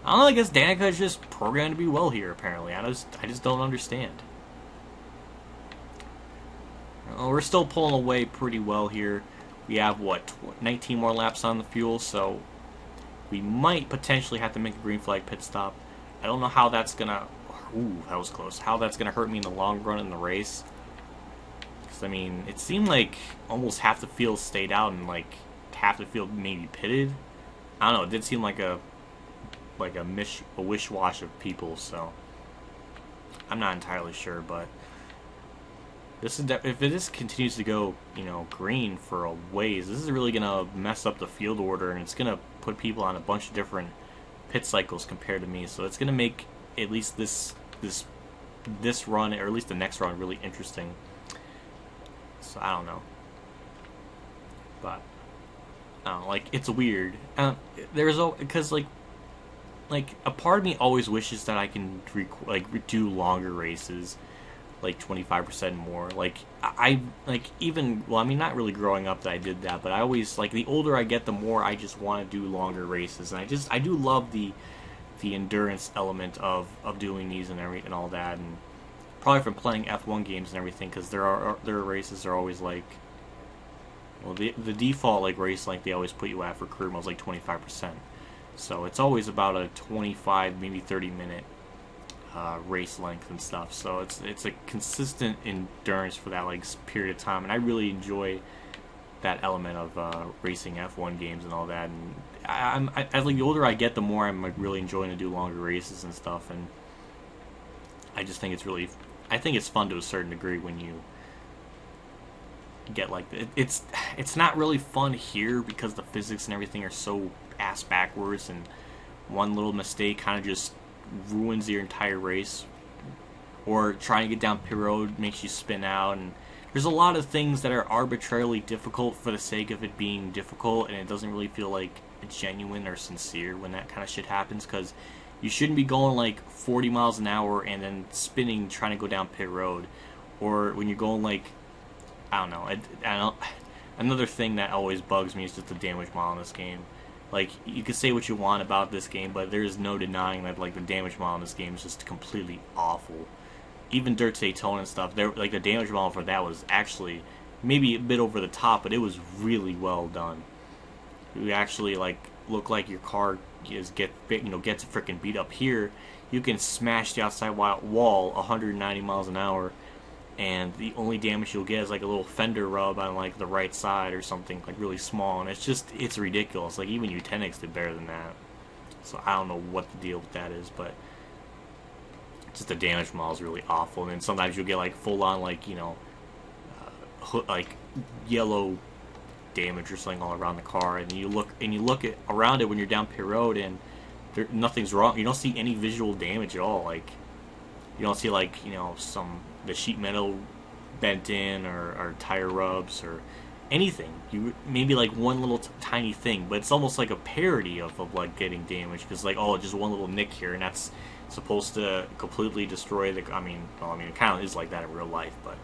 I don't know, I guess Danica is just programmed to be well here, apparently. I just don't understand. We're still pulling away pretty well here. We have, what, 19 more laps on the fuel, so we might potentially have to make a green flag pit stop. I don't know how that's gonna... Ooh, that was close. How that's gonna hurt me in the long run in the race. Because, I mean, it seemed like almost half the field stayed out and, like, half the field maybe pitted. I don't know, it did seem like a wish-wash of people, so I'm not entirely sure, but this is if this continues to go, you know, green for a ways, this is really gonna mess up the field order, and it's gonna put people on a bunch of different pit cycles compared to me. So it's gonna make at least this run, or at least the next run, really interesting. So I don't know, but I don't know, like, it's weird. Because like a part of me always wishes that I can do longer races, like 25% more. Like I even, well, I mean, not really growing up that I did that, but I always, like, the older I get, the more I just want to do longer races, and I do love the endurance element of doing these and all that, and probably from playing F1 games and everything, because their races are always like, well, the default like race length they always put you at for career mode is like 25%. So it's always about a 25, maybe 30-minute race length and stuff. So it's a consistent endurance for that like period of time, and I really enjoy that element of racing F1 games and all that. And as like the older I get, the more I'm like really enjoying to do longer races and stuff. And I just think it's fun to a certain degree when you get like it's not really fun here because the physics and everything are so ass backwards, and one little mistake kind of just ruins your entire race, or trying to get down pit road makes you spin out, and there's a lot of things that are arbitrarily difficult for the sake of it being difficult, and it doesn't really feel like genuine or sincere when that kind of shit happens, because you shouldn't be going like 40 miles an hour and then spinning trying to go down pit road, or when you're going like, I don't know. Another thing that always bugs me is just the damage model in this game. Like, you can say what you want about this game, but there's no denying that, like, the damage model in this game is just completely awful. Even Dirt Daytona and stuff, like, the damage model for that was actually maybe a bit over the top, but it was really well done. You actually like look like your car gets freaking beat up. Here you can smash the outside wall 190 miles an hour, and the only damage you'll get is like a little fender rub on like the right side or something, like really small, and it's ridiculous. Like even Utenix did better than that. So I don't know what the deal with that is, but just the damage model is really awful. And then sometimes you'll get like full on like like yellow damage or something all around the car, and you look at around it when you're down pit road, and nothing's wrong. You don't see any visual damage at all. Like you don't see like the sheet metal bent in or tire rubs or anything. You maybe like one little tiny thing, but it's almost like a parody of like getting damaged, because like, oh, just one little nick here, and that's supposed to completely destroy the. I mean, it kind of is like that in real life, but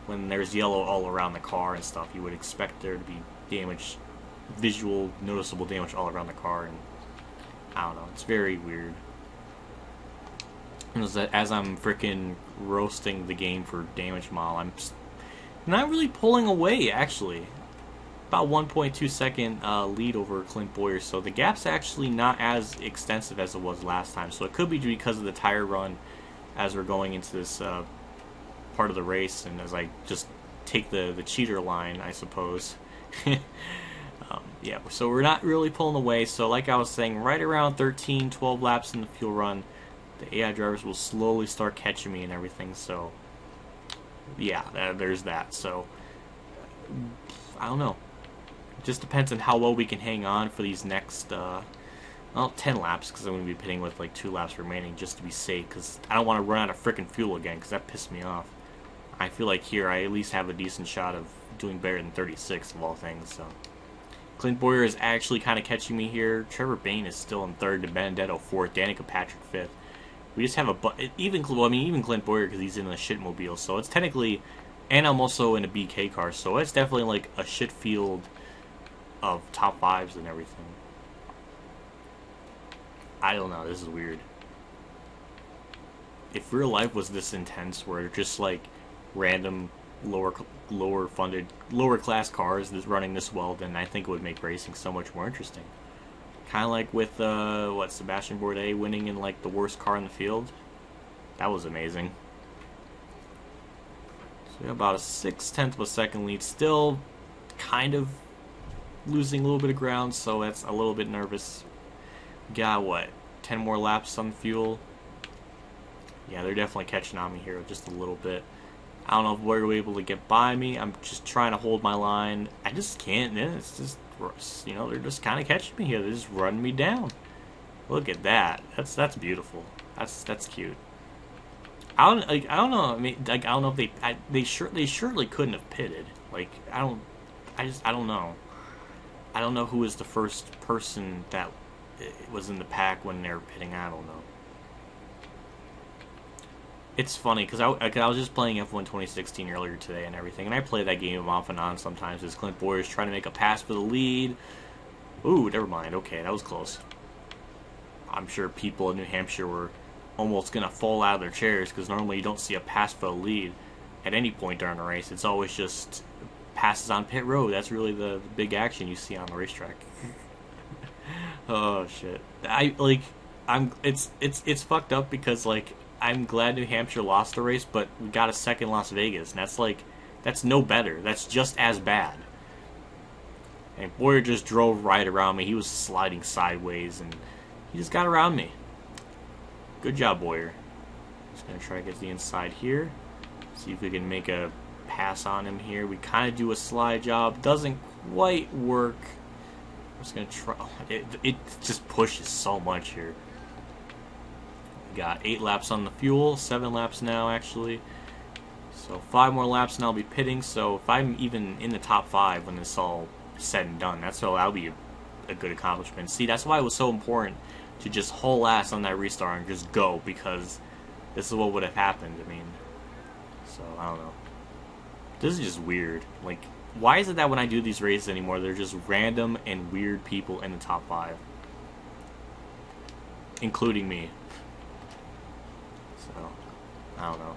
when there's yellow all around the car and stuff, you would expect there to be damage, visual, noticeable damage all around the car, and I don't know, it's very weird. As I'm freaking roasting the game for damage model, I'm not really pulling away, actually. About 1.2 second lead over Clint Boyer, so the gap's actually not as extensive as it was last time, so it could be because of the tire run as we're going into this part of the race, and as I just take the cheater line, I suppose. Yeah, so we're not really pulling away. So like I was saying, right around 12 laps in the fuel run, the AI drivers will slowly start catching me and everything. So yeah, there's that. So I don't know, it just depends on how well we can hang on for these next 10 laps, because I'm going to be pitting with like 2 laps remaining just to be safe, because I don't want to run out of freaking fuel again, because that pissed me off. I feel like here I at least have a decent shot of doing better than 36 of all things. So Clint Boyer is actually kind of catching me here. Trevor Bain is still in 3rd, to Benedetto 4th, Danica Patrick 5th. We just have even Clint Boyer, because he's in a shitmobile, so it's technically, and I'm also in a BK car, so it's definitely like a shit field of top 5s and everything. I don't know, this is weird. If real life was this intense, where just like random lower class cars that's running this well, then I think it would make racing so much more interesting. Kind of like with Sebastian Bourdais winning in like the worst car in the field. That was amazing. So we have about a 6/10 of a second lead, still kind of losing a little bit of ground, so that's a little bit nervous. Got what, 10 more laps on fuel? Yeah, they're definitely catching on me here just a little bit. I don't know if we're able to get by me. I'm just trying to hold my line. I just can't. It's just, they're just kind of catching me here. They're just running me down. Look at that. That's beautiful. That's cute. I don't know. I mean, like, I don't know if they surely couldn't have pitted. Like, I don't know. I don't know who was the first person that was in the pack when they were pitting. I don't know. It's funny, because I was just playing F1 2016 earlier today and everything, and I play that game off and on sometimes as Clint Boyer's trying to make a pass for the lead. Ooh, never mind. Okay, that was close. I'm sure people in New Hampshire were almost going to fall out of their chairs, because normally you don't see a pass for the lead at any point during a race. It's always just passes on pit road. That's really the big action you see on the racetrack. Oh, shit. It's fucked up, because, like, I'm glad New Hampshire lost the race, but we got a second Las Vegas, and that's no better. That's just as bad. And Boyer just drove right around me. He was sliding sideways, and he just got around me. Good job, Boyer. Just going to try to get the inside here. See if we can make a pass on him here. We kind of do a slide job. Doesn't quite work. I'm just going to try. It just pushes so much here. Got 8 laps on the fuel, 7 laps now actually. So 5 more laps and I'll be pitting. So if I'm even in the top 5 when this is all said and done, that'll be a good accomplishment. See, that's why it was so important to just haul ass on that restart and just go, because this is what would have happened. I mean, so I don't know. This is just weird. Like, why is it that when I do these races anymore, they're just random and weird people in the top 5, including me? So, I don't know.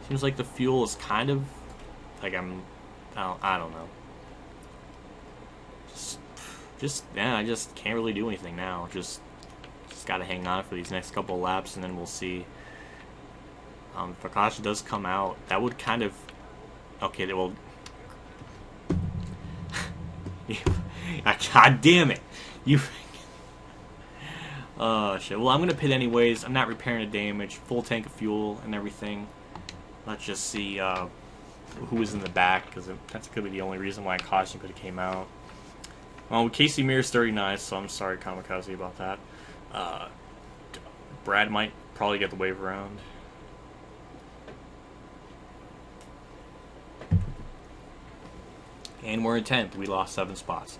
Seems like the fuel is kind of like I don't know. Yeah, I just can't really do anything now. Just gotta hang on for these next couple of laps, and then we'll see. If Akash does come out, that would kind of... Okay, well... God damn it! You... Shit. Well, I'm gonna pit anyways. I'm not repairing the damage. Full tank of fuel and everything. Let's just see who was in the back, because that's gonna be the only reason why Caution could have came out. Well, Casey Mears 39, so I'm sorry, Kamikaze, about that. Brad might probably get the wave around. And we're in 10th. We lost 7 spots.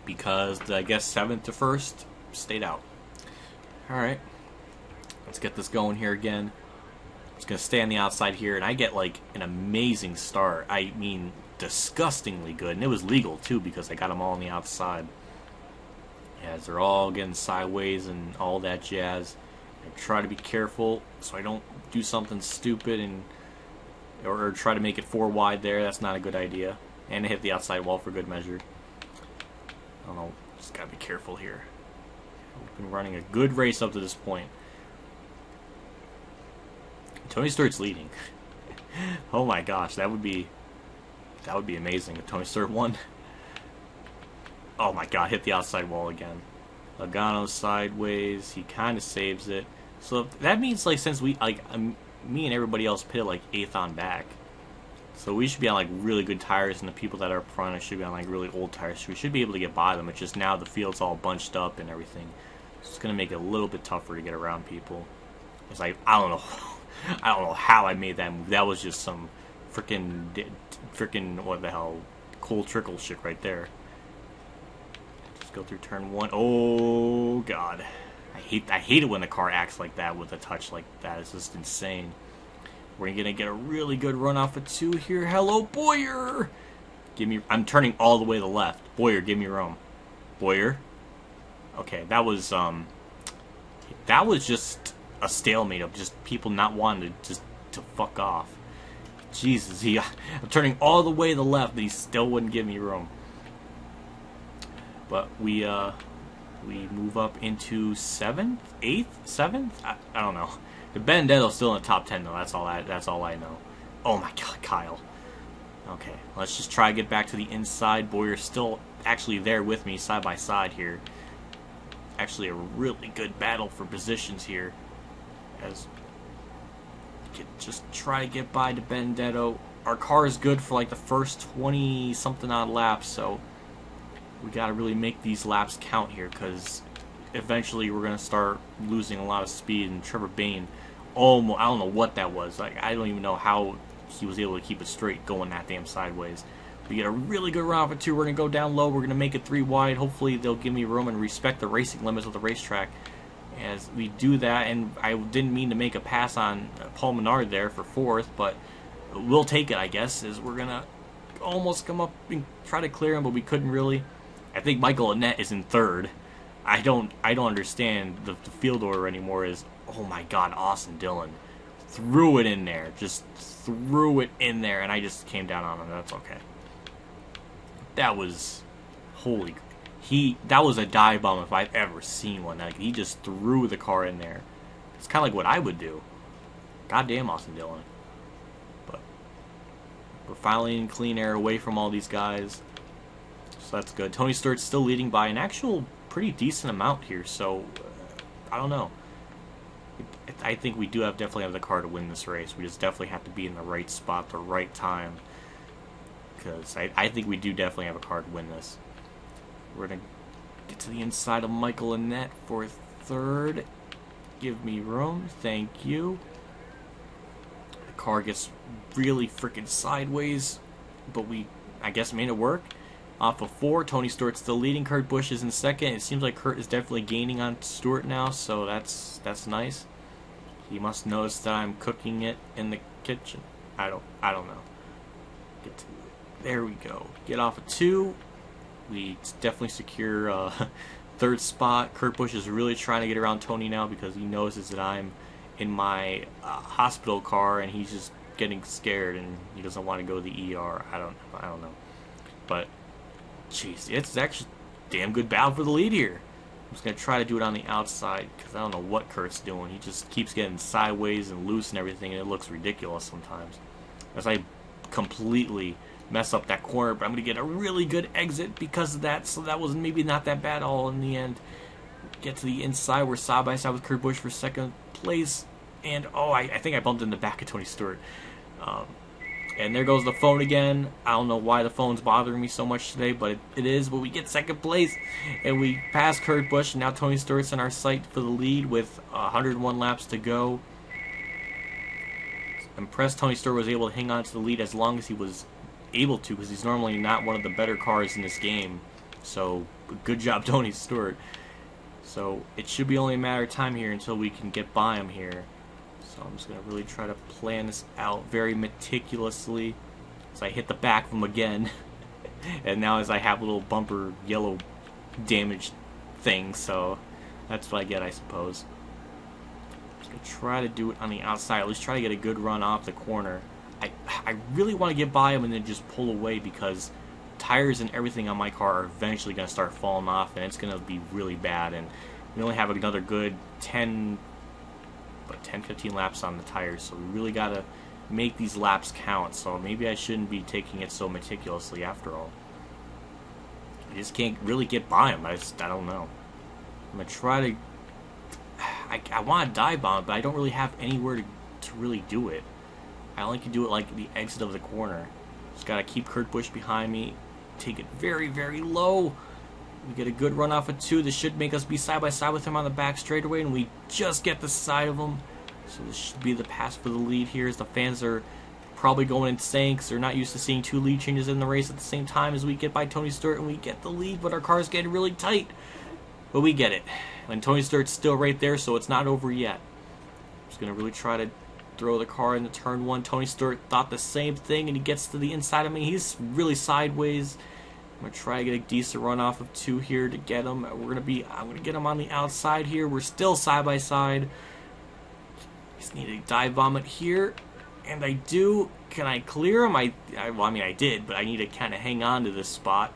Because, I guess, 7th to 1st stayed out. Alright. Let's get this going here again. I'm just going to stay on the outside here. And I get, like, an amazing start. I mean, disgustingly good. And it was legal, too, because I got them all on the outside. As they're all getting sideways and all that jazz. I try to be careful so I don't do something stupid and or try to make it 4 wide there. That's not a good idea. And hit the outside wall for good measure. I don't know. Just gotta be careful here. We've been running a good race up to this point. Tony Stewart's leading. Oh my gosh, that would be amazing if Tony Stewart won. Oh my god, hit the outside wall again. Logano sideways. He kind of saves it. So that means, like, since we me and everybody else pitted like 8th on back. So we should be on like really good tires, and the people that are up front should be on like really old tires. So we should be able to get by them. It's just now the field's all bunched up and everything. So it's gonna make it a little bit tougher to get around people. It's like I don't know how I made that move. That was just some freaking what the hell, cold trickle shit right there. Just go through turn 1. Oh god, I hate it when the car acts like that with a touch like that. It's just insane. We're gonna get a really good run off of 2 here. Hello, Boyer. I'm turning all the way to the left. Boyer, give me room. Boyer. Okay, that was just a stalemate of just people not wanting to fuck off. Jesus, I'm turning all the way to the left, but he still wouldn't give me room. But we move up into 7th, 8th, 7th. I don't know. The Benedetto's still in the top 10 though. That's all I know. Oh my god, Kyle. Okay, let's just try to get back to the inside. Boyer's still actually there with me, side by side here. Actually, a really good battle for positions here. As just try to get by to Benedetto. Our car is good for like the first 20-something odd laps, so we got to really make these laps count here, because eventually we're going to start losing a lot of speed. And Trevor Bayne, almost, I don't know what that was. Like, I don't even know how he was able to keep it straight going that damn sideways. We get a really good run off of 2. We're going to go down low. We're going to make it 3 wide. Hopefully they'll give me room and respect the racing limits of the racetrack as we do that. And I didn't mean to make a pass on Paul Menard there for 4th, but we'll take it, I guess, as we're going to almost come up and try to clear him, but we couldn't really. I think Michael Annette is in 3rd. I don't understand the field order anymore. Is, oh my god, Austin Dillon threw it in there, just threw it in there, and I just came down on him. That's okay. That was that was a dive bomb if I've ever seen one. Like, he just threw the car in there. It's kind of like what I would do. Goddamn, Austin Dillon. But we're finally in clean air, away from all these guys. So that's good. Tony Stewart's still leading by an actual pretty decent amount here, so I don't know. I think we definitely have the car to win this race. We just definitely have to be in the right spot, the right time, because I think we do definitely have a car to win this. We're going to get to the inside of Michael Annette for 3rd. Give me room. Thank you. The car gets really freaking sideways, but I guess, made it work. Off of 4, Tony Stewart's still leading. Kurt Busch is in 2nd. It seems like Kurt is definitely gaining on Stewart now, so that's nice. He must notice that I'm cooking it in the kitchen. I don't know. There we go. Get off of 2. We definitely secure 3rd spot. Kurt Busch is really trying to get around Tony now because he notices that I'm in my hospital car, and he's just getting scared and he doesn't want to go to the ER. I don't know. But jeez, it's actually a damn good battle for the lead here. I'm just gonna try to do it on the outside because I don't know what Kurt's doing. He just keeps getting sideways and loose and everything, and it looks ridiculous sometimes. As I completely mess up that corner, but I'm gonna get a really good exit because of that. So that was maybe not that bad all in the end. Get to the inside. We're side by side with Kurt Busch for second place. And, oh, I think I bumped in the back of Tony Stewart. And there goes the phone again. I don't know why the phone's bothering me so much today, but it is. But we get second place. And we pass Kurt Busch. And now Tony Stewart's in our sight for the lead with 101 laps to go. I'm impressed Tony Stewart was able to hang on to the lead as long as he was able to, because he's normally not one of the better cars in this game. So, good job, Tony Stewart. So, it should be only a matter of time here until we can get by him here. So, I'm just going to really try to plan this out very meticulously. As I hit the back of him again. And now as I have a little bumper yellow damaged thing. So, that's what I get, I suppose. I'm just going to try to do it on the outside. At least try to get a good run off the corner. I really want to get by him and then just pull away, because tires and everything on my car are eventually going to start falling off, and it's going to be really bad. And we only have another good 10-15 laps on the tires, so we really got to make these laps count. So maybe I shouldn't be taking it so meticulously after all. I just can't really get by him. I don't know. I'm going to try to... I want to dive bomb, but I don't really have anywhere to really do it. I only can do it like the exit of the corner. Just gotta keep Kurt Busch behind me. Take it very, very low. We get a good run off of 2. This should make us be side by side with him on the back straightaway, and we just get the side of him. So this should be the pass for the lead here, as the fans are probably going insane because they're not used to seeing 2 lead changes in the race at the same time. As we get by Tony Stewart and we get the lead, but our car's getting really tight. But we get it. And Tony Stewart's still right there, so it's not over yet. I'm just gonna really try to throw the car into turn 1. Tony Stewart thought the same thing, and he gets to the inside of me. He's really sideways. I'm going to try to get a decent run off of 2 here to get him. I'm going to get him on the outside here. We're still side by side. Just need to dive bomb it here, and I do. Can I clear him? Well, I mean, I did, but I need to kind of hang on to this spot.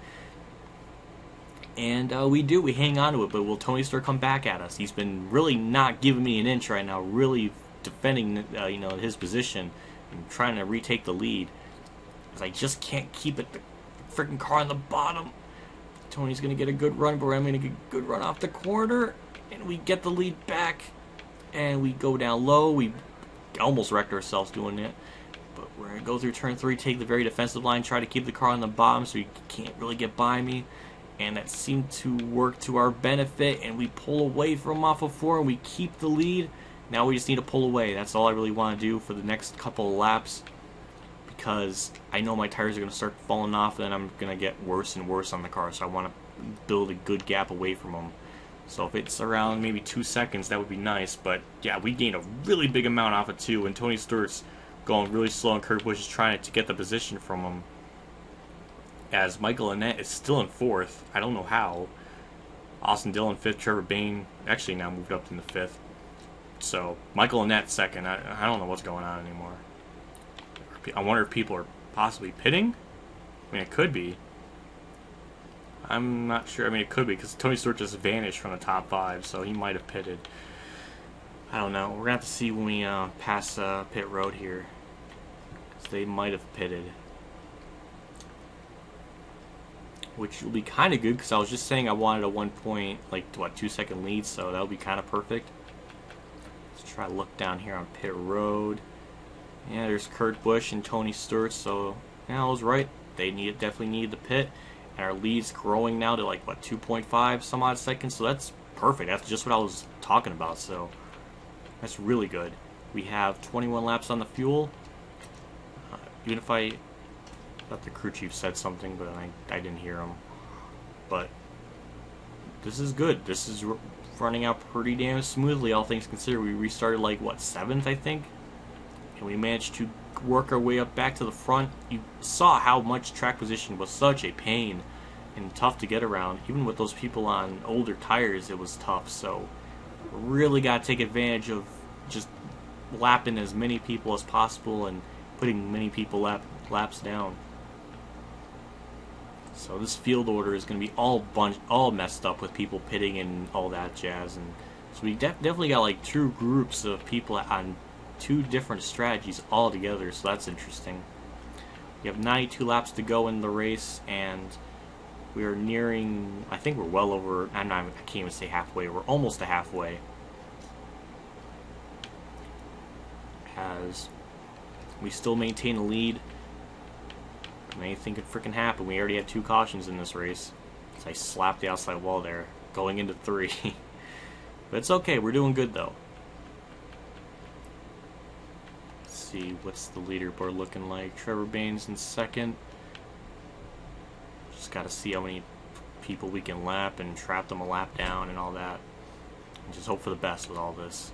And we do. We hang on to it, but will Tony Stewart come back at us? He's been really not giving me an inch right now, really defending his position and trying to retake the lead, because I just can't keep it. The freaking car on the bottom. Tony's gonna get a good run, but I'm gonna get a good run off the corner, and we get the lead back, and we go down low. We almost wrecked ourselves doing it, but we're gonna go through turn 3, take the very defensive line, try to keep the car on the bottom so he can't really get by me, and that seemed to work to our benefit, and we pull away from off of 4 and we keep the lead. Now we just need to pull away. That's all I really want to do for the next couple of laps, because I know my tires are going to start falling off, and then I'm going to get worse and worse on the car, so I want to build a good gap away from them. So if it's around maybe 2 seconds, that would be nice. But yeah, we gained a really big amount off of 2, and Tony Stewart's going really slow, and Kurt Busch is trying to get the position from him. As Michael Annett is still in 4th. I don't know how. Austin Dillon 5th, Trevor Bayne actually now moved up in the 5th. So, Michael Annett 2nd. I don't know what's going on anymore. I wonder if people are possibly pitting? I mean, it could be. I'm not sure. I mean, it could be, because Tony Stewart just vanished from the top 5, so he might have pitted. I don't know. We're going to have to see when we pass pit road here. So they might have pitted. Which will be kind of good, because I was just saying I wanted a 2-second lead, so that would be kind of perfect. Let's try to look down here on pit road. Yeah, there's Kurt Busch and Tony Stewart, so yeah, I was right. They definitely needed the pit, and our lead's growing now to 2.5 some odd seconds, so that's perfect. That's just what I was talking about, so that's really good. We have 21 laps on the fuel. Even if I thought the crew chief said something, but I didn't hear him. But this is good. This is running out pretty damn smoothly, all things considered. We restarted 7th, I think, and we managed to work our way up back to the front. You saw how much track position was such a pain and tough to get around. Even with those people on older tires, it was tough. So really got to take advantage of just lapping as many people as possible and putting many people laps down. So this field order is going to be all messed up with people pitting and all that jazz. And so we definitely got like two groups of people on two different strategies all together. So that's interesting. We have 92 laps to go in the race, and we are nearing, I think we're well over, I can't even say halfway, we're almost to halfway. As we still maintain a lead. Anything could freaking happen. We already had 2 cautions in this race. So I slapped the outside wall there, going into 3. But it's okay, we're doing good though. Let's see, what's the leaderboard looking like? Trevor Baines in second. Just gotta see how many people we can lap and trap them a lap down and all that. And just hope for the best with all this.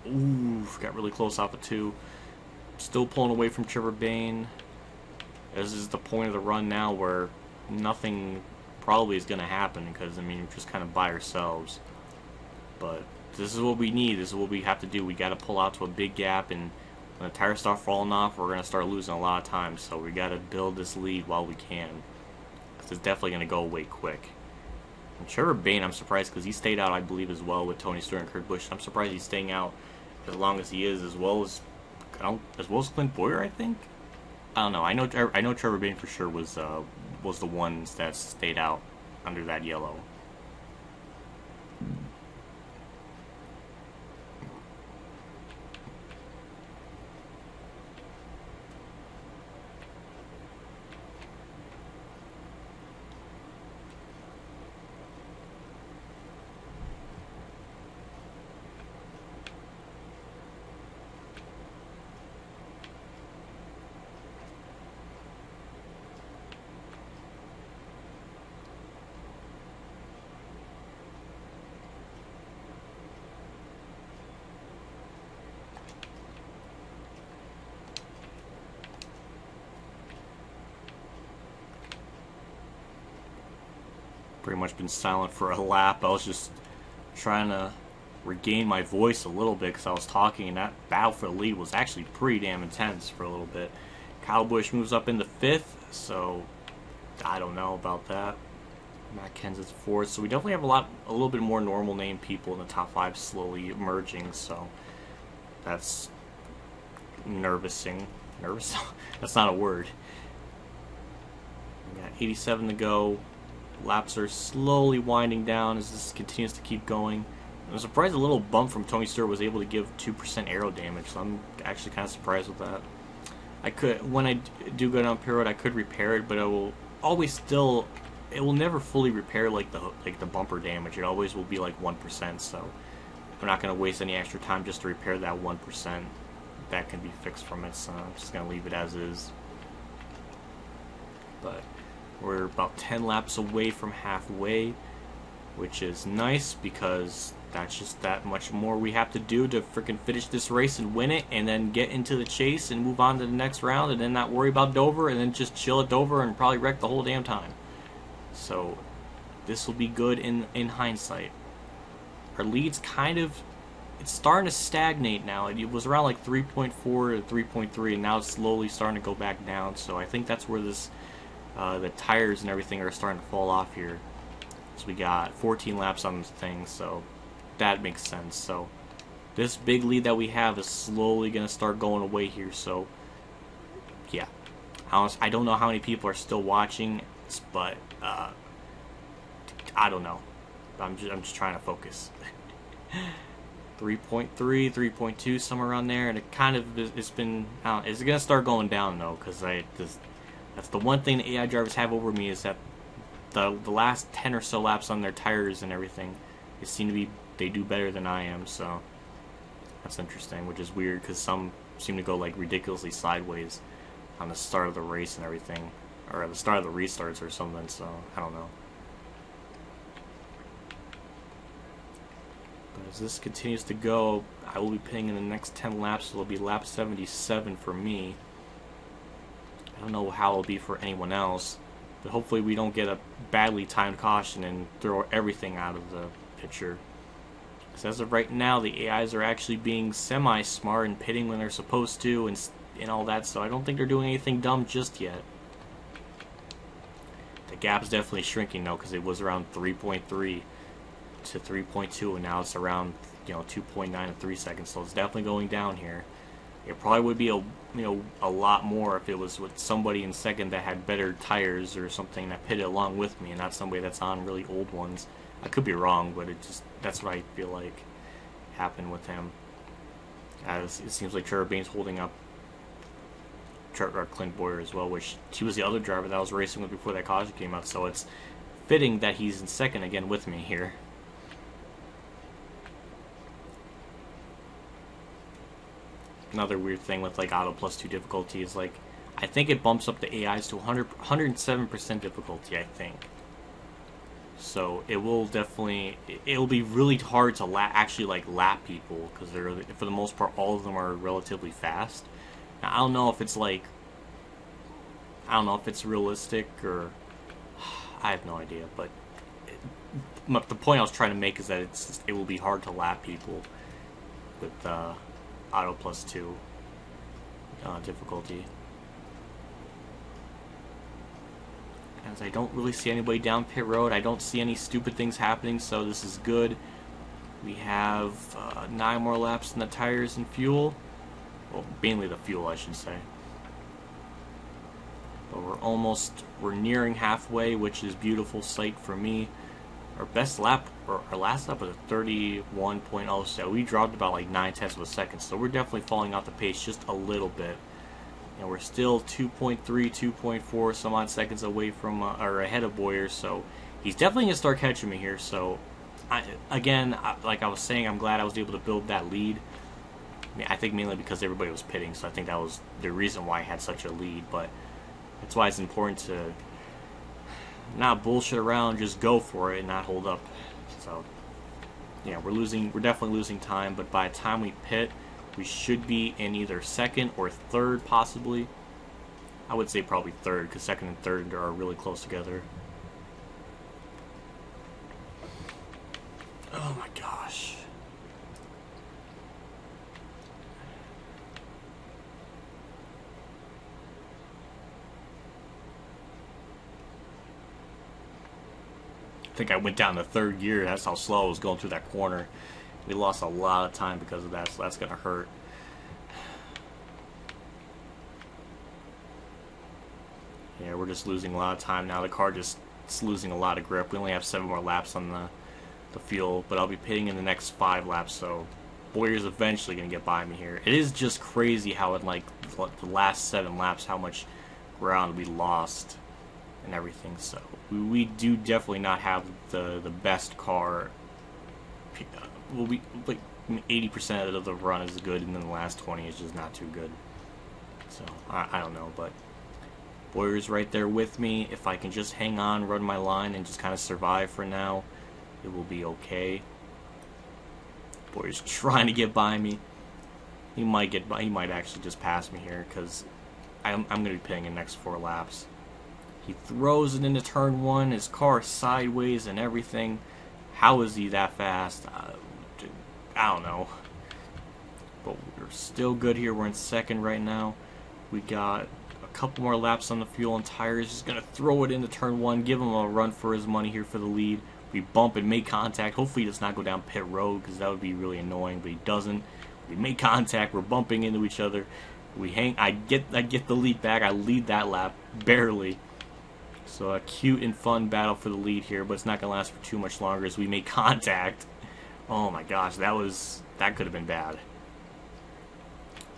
Ooh, got really close off of 2. Still pulling away from Trevor Bain. This is the point of the run now where nothing probably is going to happen because, I mean, we're just kind of by ourselves. But this is what we need. This is what we have to do. We got to pull out to a big gap, and when the tires start falling off, we're going to start losing a lot of time. So we got to build this lead while we can. Because it's definitely going to go away quick. And Trevor Bain, I'm surprised because he stayed out, I believe, as well with Tony Stewart and Kurt Busch. I'm surprised he's staying out as long as he is, as well as Clint Boyer, I think. I don't know. I know Trevor Bain for sure was the ones that stayed out under that yellow. Pretty much been silent for a lap. I was just trying to regain my voice a little bit because I was talking, and that battle for the lead was actually pretty damn intense for a little bit. Kyle Busch moves up into 5th, so I don't know about that. Matt Kenseth's 4th, so we definitely have a little bit more normal named people in the top 5 slowly emerging, so that's nervousing. Nervous? That's not a word. We got 87 to go. Laps are slowly winding down as this continues to keep going. I'm surprised a little bump from Tony Stewart was able to give 2% aero damage, so I'm actually kind of surprised with that. I could, when I do go down pit road, I could repair it, but it will always still, it will never fully repair like the bumper damage. It always will be like 1%, so we're not going to waste any extra time just to repair that 1%. That can be fixed from it, so I'm just going to leave it as is. But we're about 10 laps away from halfway, which is nice because that's just that much more we have to do to freaking finish this race and win it, and then get into the chase and move on to the next round, and then not worry about Dover, and then just chill at Dover and probably wreck the whole damn time. So this will be good in hindsight. Our lead's kind of, it's starting to stagnate now. It was around like 3.4 to 3.3, and now it's slowly starting to go back down. So I think that's where this the tires and everything are starting to fall off here. So we got 14 laps on this thing, so that makes sense. So this big lead that we have is slowly going to start going away here. So yeah, I don't know how many people are still watching, but I don't know. I'm just trying to focus. 3.3, 3.2, somewhere around there, and it kind of it's been. It's gonna start going down though, because that's the one thing the AI drivers have over me, is that the last 10 or so laps on their tires and everything, they do better than I am. So that's interesting, which is weird because some seem to go like ridiculously sideways on the start of the race and everything, or at the start of the restarts or something. So I don't know. But as this continues to go, I will be pitting in the next 10 laps, so it'll be lap 77 for me. I don't know how it'll be for anyone else, but hopefully we don't get a badly timed caution and throw everything out of the picture. Because as of right now, the AIs are actually being semi-smart and pitting when they're supposed to and all that, so I don't think they're doing anything dumb just yet. The gap's definitely shrinking though, because it was around 3.3 to 3.2, and now it's around 2.9 to 3 seconds, so it's definitely going down here. It probably would be a lot more if it was with somebody in second that had better tires or something that pitted along with me, and not somebody that's on really old ones. I could be wrong, but that's what I feel like happened with him. As it seems like Trevor Bayne's holding up Clint Boyer as well, which he was the other driver that I was racing with before that caution came out, so it's fitting that he's in second again with me here. Another weird thing with like Auto Plus 2 difficulty is like, I think it bumps up the AIs to 107% difficulty, I think. So it will definitely, it'll be really hard to actually like lap people, because they're, for the most part, all of them are relatively fast. Now, I don't know if it's like, I don't know if it's realistic or, I have no idea, but the point I was trying to make is that it will be hard to lap people with Auto Plus 2 difficulty. As I don't really see anybody down pit road, I don't see any stupid things happening, so this is good. We have 9 more laps in the tires and fuel. Well, mainly the fuel, I should say. But we're nearing halfway, which is beautiful sight for me. Our best lap, or our last lap was a 31.0, so we dropped about like 9/10 of a second, so we're definitely falling off the pace just a little bit. And we're still 2.3, 2.4 some odd seconds away from, or ahead of Boyer, so he's definitely going to start catching me here. So, like I was saying, I'm glad I was able to build that lead. I think mainly because everybody was pitting, so I think that was the reason why I had such a lead, but that's why it's important to not bullshit around, just go for it and not hold up. So, yeah, we're definitely losing time, but by the time we pit, we should be in either second or third, possibly. I would say probably third, because second and third are really close together. Oh my gosh. I think I went down to third gear. That's how slow I was going through that corner. We lost a lot of time because of that, so that's going to hurt. Yeah, we're just losing a lot of time now. The car just is losing a lot of grip. We only have 7 more laps on the fuel, but I'll be pitting in the next 5 laps, so Boyer's eventually going to get by me here. It is just crazy how in like the last 7 laps, how much ground we lost and everything. So we do definitely not have the best car. Well, we like 80% of the run is good, and then the last 20 is just not too good. So I don't know, but Boyer's right there with me. If I can just hang on, run my line, and just kind of survive for now, it will be okay. Boyer's trying to get by me. He might actually just pass me here, because I'm going to be pitting in the next 4 laps. He throws it into turn 1. His car is sideways and everything. How is he that fast? I don't know. But we're still good here. We're in second right now. We got a couple more laps on the fuel and tires. Just going to throw it into turn 1. Give him a run for his money here for the lead. We bump and make contact. Hopefully he does not go down pit road, because that would be really annoying. But he doesn't. We make contact. We're bumping into each other. We hang. I get the lead back. I lead that lap. Barely. So a cute and fun battle for the lead here, but it's not going to last for too much longer as we make contact. Oh my gosh, that could have been bad.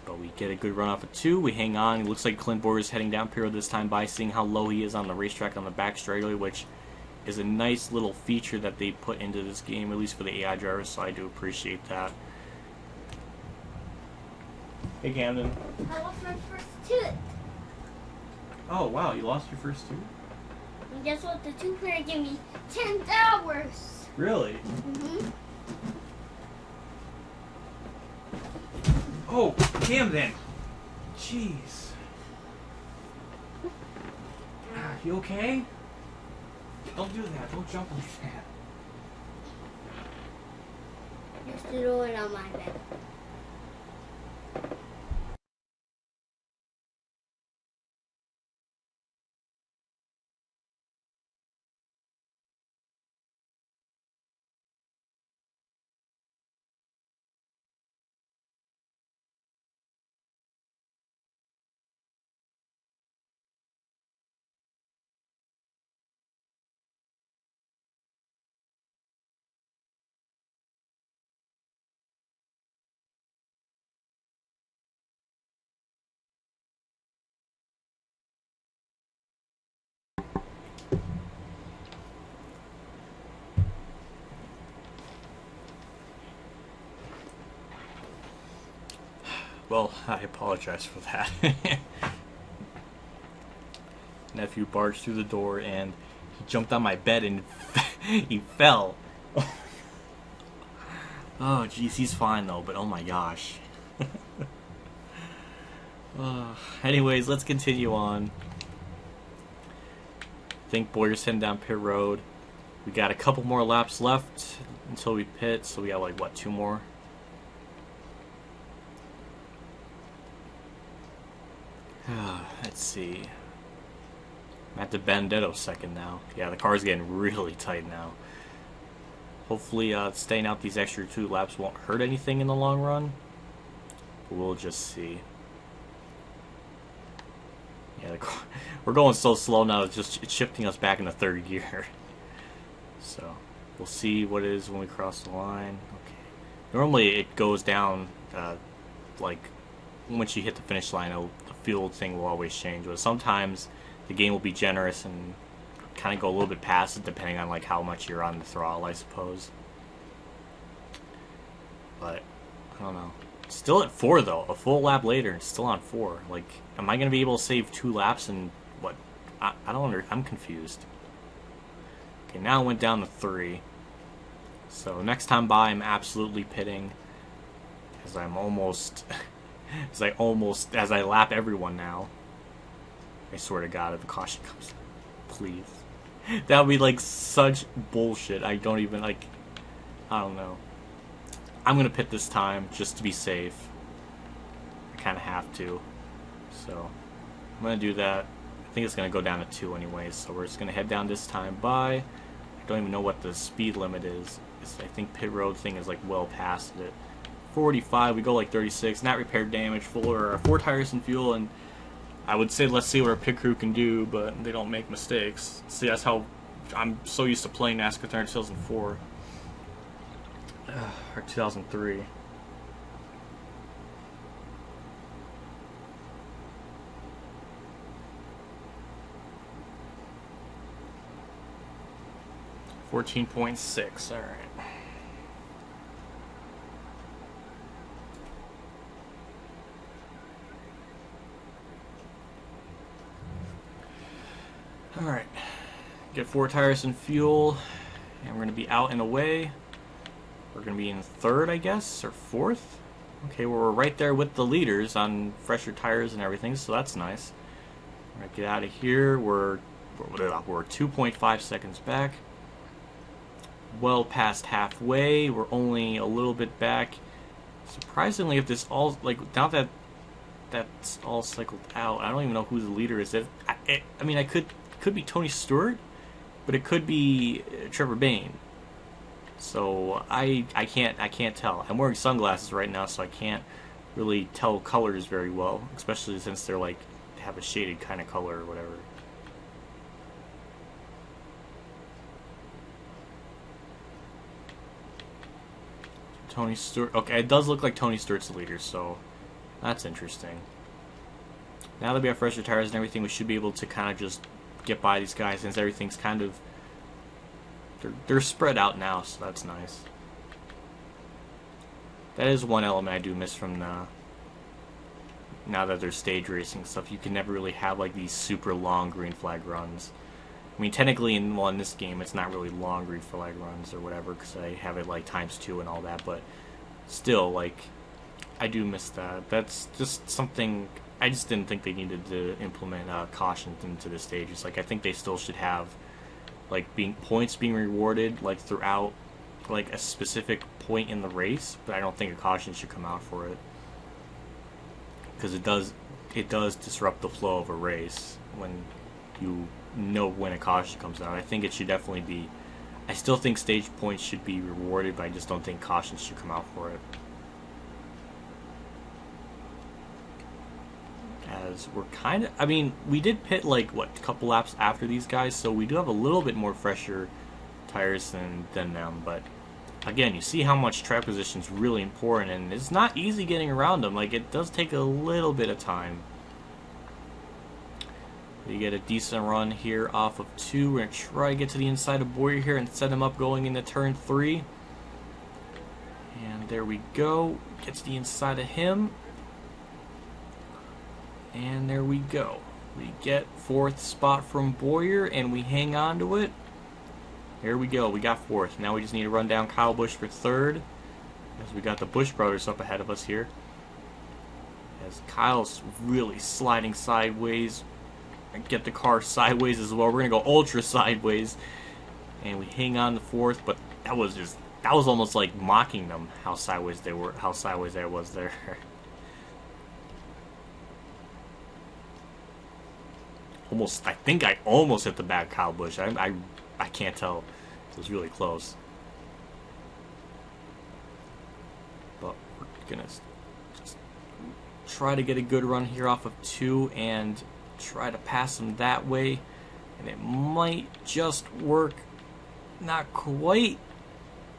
But we get a good run off of 2. We hang on. It looks like Clint Boyer is heading down pit road this time by, seeing how low he is on the racetrack on the back straightaway, which is a nice little feature that they put into this game, at least for the AI drivers, so I do appreciate that. Hey, Camden. I lost my first tooth. Oh, wow, you lost your first 2? And guess what? The tooth fairy gave me 10 hours. Really? Mm-hmm. Oh, Camden. Jeez. You okay? Don't do that. Don't jump like that. You're just do it on my bed. Well, I apologize for that. Nephew barged through the door and he jumped on my bed and he fell. Oh, jeez, he's fine though, but oh my gosh. Anyways, let's continue on. I think Boyer's heading down pit road. We got a couple more laps left until we pit, so we got like, what, 2 more? Let's see. I'm at the Benedetto second now. Yeah, the car's getting really tight now. Hopefully, staying out these extra 2 laps won't hurt anything in the long run. But we'll just see. Yeah, we're going so slow now, it's shifting us back into 3rd gear. So, we'll see what it is when we cross the line. Okay. Normally, it goes down, like, once you hit the finish line, the field thing will always change. But sometimes the game will be generous and kind of go a little bit past it, depending on like how much you're on the throttle, I suppose. But I don't know. Still at 4 though. A full lap later, and still on 4. Like, am I gonna be able to save 2 laps? And what? I don't. I'm confused. Okay, now it went down to 3. So next time by, I'm absolutely pitting, because I'm almost. As I lap everyone now. I swear to God, if the caution comes, please. That would be like such bullshit. I don't even like. I don't know. I'm gonna pit this time just to be safe. I kind of have to. So I'm gonna do that. I think it's gonna go down to 2 anyways. So we're just gonna head down this time by. I don't even know what the speed limit is. I think pit road thing is like well past it. 45, we go like 36, not repair damage, 4 tires and fuel, and I would say let's see what our pit crew can do, but they don't make mistakes. See, that's how I'm so used to playing NASCAR 2004 or 2003. .6, all right. Alright, get 4 tires and fuel, and we're going to be out and away. We're going to be in 3rd, I guess, or 4th? Okay, well, we're right there with the leaders on fresher tires and everything, so that's nice. We're going to get out of here. We're 2.5 seconds back. Well past halfway. We're only a little bit back. Surprisingly, if this all, like, now that that's all cycled out, I don't even know who the leader is. I mean, it could be Tony Stewart, but it could be Trevor Bayne. So I can't tell. I'm wearing sunglasses right now, so I can't really tell colors very well, especially since they're like have a shaded kind of color or whatever. Tony Stewart. Okay, it does look like Tony Stewart's the leader, so that's interesting. Now that we have fresher tires and everything, we should be able to kind of just get by these guys, since everything's kind of they're spread out now, so that's nice. That is one element I do miss from the now that there's stage racing stuff. You can never really have like these super long green flag runs. I mean, technically in this game it's not really long green flag runs or whatever, because I have it like ×2 and all that, but still, like, I do miss that. That's just something I just didn't think they needed to implement caution into the stages. Like, I think they still should have like points being rewarded like throughout like a specific point in the race, but I don't think a caution should come out for it because it does disrupt the flow of a race when you know when a caution comes out. I think it should definitely be. I still think stage points should be rewarded, but I just don't think cautions should come out for it. As we're kind of, I mean, we did pit like what, a couple laps after these guys, so we do have a little bit more fresher tires than them. But again, you see how much track position is really important, and it's not easy getting around them. Like, it does take a little bit of time. You get a decent run here off of 2. We're going to try to get to the inside of Boyer here and set him up going into turn 3. And there we go. Get to the inside of him. And there we go. We get 4th spot from Boyer, and we hang on to it. There we go. We got 4th. Now we just need to run down Kyle Busch for 3rd. As we got the Busch brothers up ahead of us here. As Kyle's really sliding sideways. Get the car sideways as well. We're going to go ultra sideways. And we hang on to 4th, but that was almost like mocking them, how sideways they were, how sideways I was there. I think I almost hit the back of Kyle Busch. I can't tell. It was really close. But we're going to just try to get a good run here off of 2 and try to pass him that way. And it might just work. Not quite.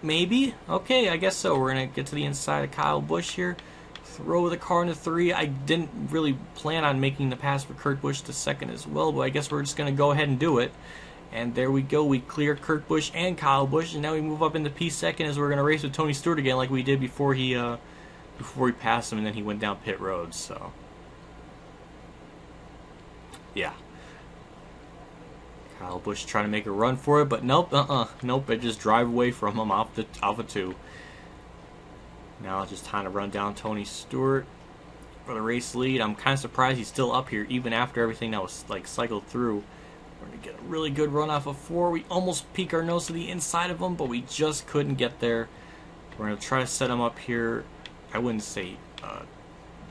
Maybe. Okay, I guess so. We're going to get to the inside of Kyle Busch here. Throw the car into 3. I didn't really plan on making the pass for Kurt Busch to 2nd as well, but I guess we're just going to go ahead and do it. And there we go. We clear Kurt Busch and Kyle Busch, and now we move up into P2 as we're going to race with Tony Stewart again like we did before he passed him, and then he went down pit road. So, yeah. Kyle Busch trying to make a run for it, but nope, nope. I just drive away from him off of 2. Now just trying to run down Tony Stewart for the race lead. I'm kind of surprised he's still up here even after everything that was like cycled through. We're going to get a really good run off of 4. We almost peek our nose to the inside of him, but we just couldn't get there. We're going to try to set him up here. I wouldn't say, I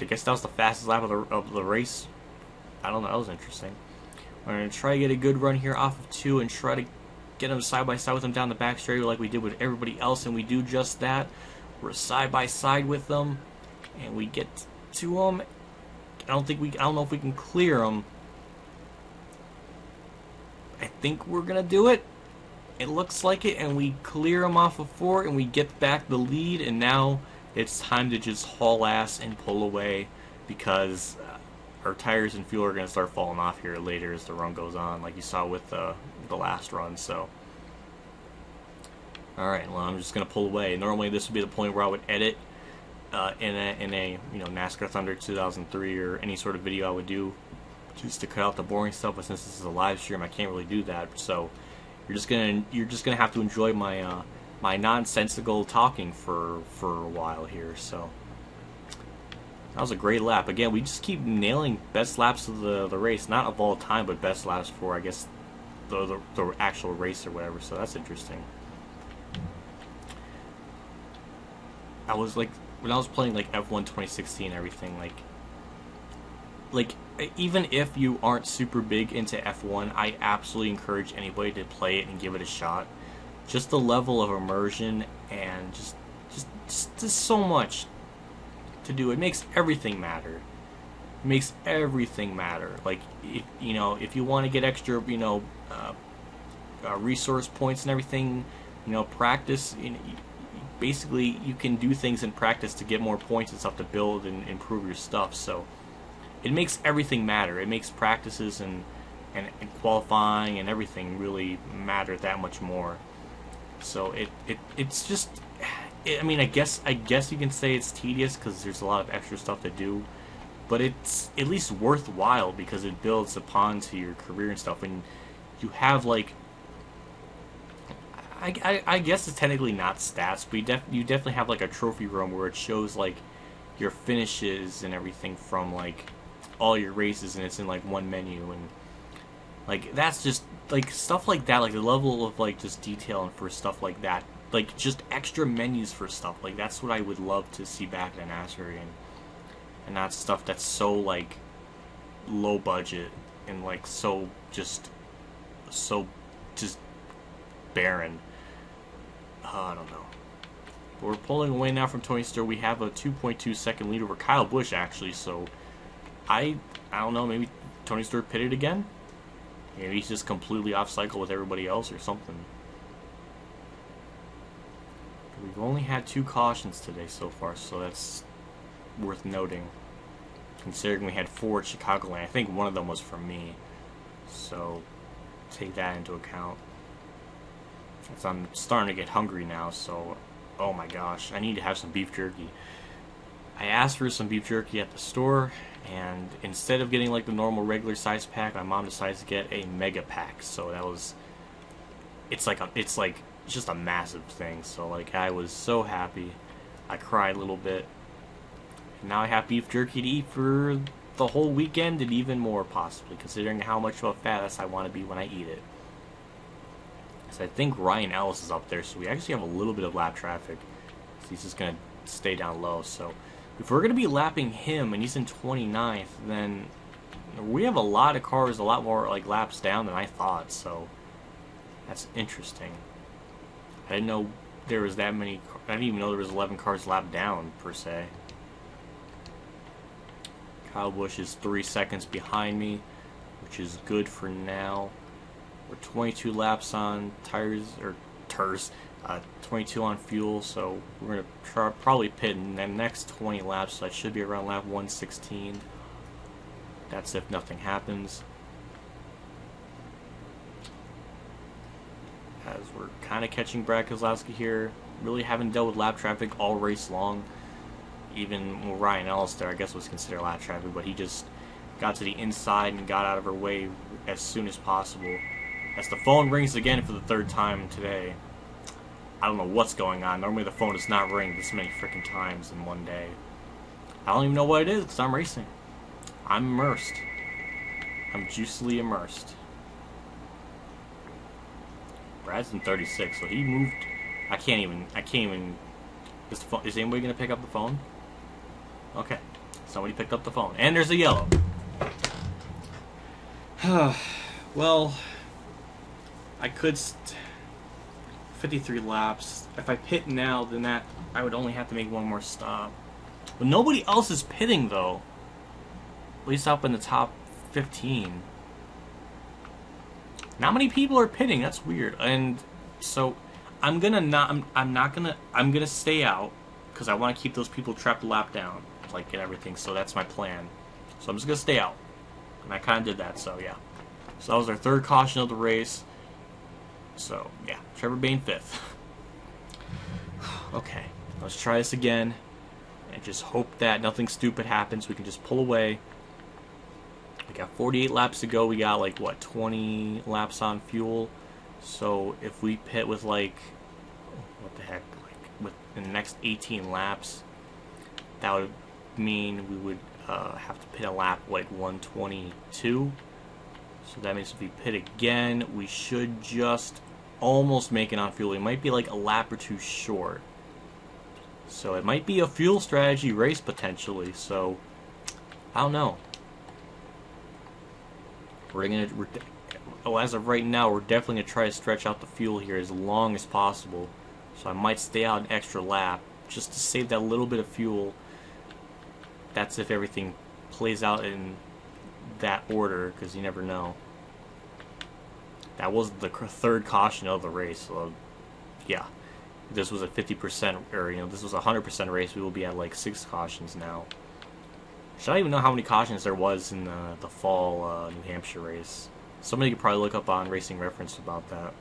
guess that was the fastest lap of the race. I don't know, that was interesting. We're going to try to get a good run here off of 2 and try to get him side by side with him down the back straightaway like we did with everybody else, and we do just that. We're side by side with them, and we get to them. I don't know if we can clear them. I think we're gonna do it. It looks like it, and we clear them off of 4, and we get back the lead. And now it's time to just haul ass and pull away because our tires and fuel are gonna start falling off here later as the run goes on, like you saw with the last run. So. Alright, well, I'm just going to pull away. Normally this would be the point where I would edit in a NASCAR Thunder 2003 or any sort of video I would do just to cut out the boring stuff, but since this is a live stream I can't really do that. So you're just gonna have to enjoy my my nonsensical talking for a while here. So that was a great lap. Again, we just keep nailing best laps of the race, not of all time, but best laps for, I guess, the actual race or whatever. So that's interesting. I was like, when I was playing like F1 2016 and everything, like even if you aren't super big into F1, I absolutely encourage anybody to play it and give it a shot. Just the level of immersion and just so much to do. It makes everything matter. It makes everything matter. Like, if you want to get extra, resource points and everything, practice. Basically, you can do things in practice to get more points and stuff to build and improve your stuff. So it makes everything matter. It makes practices and qualifying and everything really matter that much more. So it's just, I mean, I guess you can say it's tedious because there's a lot of extra stuff to do, but it's at least worthwhile because it builds upon to your career and stuff. And you have like, I guess it's technically not stats, but you definitely have like a trophy room where it shows like your finishes and everything from like all your races, and it's in like one menu. And like that's just like stuff like that, like the level of like just detail and for stuff like that like just extra menus for stuff. Like that's what I would love to see back in NASCAR, and not stuff that's so like low budget and like so just barren. I don't know. But we're pulling away now from Tony Stewart. We have a 2.2 second lead over Kyle Busch actually. So I don't know. Maybe Tony Stewart pitted again. Maybe he's just completely off cycle with everybody else or something. We've only had 2 cautions today so far, so that's worth noting. Considering we had 4 at Chicagoland, I think one of them was from me. So take that into account. As I'm starting to get hungry now, so oh my gosh, I need to have some beef jerky. I asked for some beef jerky at the store, and instead of getting like the normal regular size pack, my mom decides to get a mega pack. So that was, it's just a massive thing. So like I was so happy, I cried a little bit. And now I have beef jerky to eat for the whole weekend and even more possibly, considering how much of a fat ass I want to be when I eat it. So I think Ryan Ellis is up there, so we actually have a little bit of lap traffic. So he's just gonna stay down low. So if we're gonna be lapping him and he's in 29th, then we have a lot of cars, a lot more like laps down than I thought. So that's interesting. I didn't know there was that many. I didn't even know there was 11 cars lapped down per se. Kyle Busch is 3 seconds behind me, which is good for now. We're 22 laps on tires, 22 on fuel, so we're going to probably pit in the next 20 laps, so that should be around lap 116. That's if nothing happens. As we're kind of catching Brad Keselowski here. Really haven't dealt with lap traffic all race long. Even Ryan Ellis there, I guess, was considered lap traffic, but he just got to the inside and got out of her way as soon as possible. As the phone rings again for the 3rd time today. I don't know what's going on. Normally the phone does not ring this many freaking times in one day. I don't even know what it is because I'm racing. I'm immersed. I'm juicily immersed. Brad's in 36, so he moved. I can't even. Is anybody gonna pick up the phone? Okay, somebody picked up the phone, and there's a yellow. Well, I could 53 laps. If I pit now, then I would only have to make one more stop. But nobody else is pitting though. At least up in the top 15. Not many people are pitting. That's weird. And so I'm gonna stay out because I want to keep those people trapped a lap down, like, and everything. So that's my plan. So I'm just gonna stay out, and I kind of did that. So yeah. So that was our 3rd caution of the race. So yeah, Trevor Bayne 5th. Okay, let's try this again, and just hope that nothing stupid happens. We can just pull away. We got 48 laps to go. We got like what, 20 laps on fuel. So if we pit with like, what the heck, like in the next 18 laps, that would mean we would have to pit a lap like 122. So that means if we pit again, we should just almost make it on fuel. It might be like a lap or 2 short. So it might be a fuel strategy race potentially. So I don't know. As of right now, we're definitely going to try to stretch out the fuel here as long as possible. So I might stay out an extra lap just to save that little bit of fuel. That's if everything plays out in that order, because you never know. That was the 3rd caution of the race. So yeah, if this was a 50%, or this was a 100% race, we will be at like 6 cautions now. I don't even know how many cautions there was in the fall New Hampshire race. Somebody could probably look up on Racing Reference about that.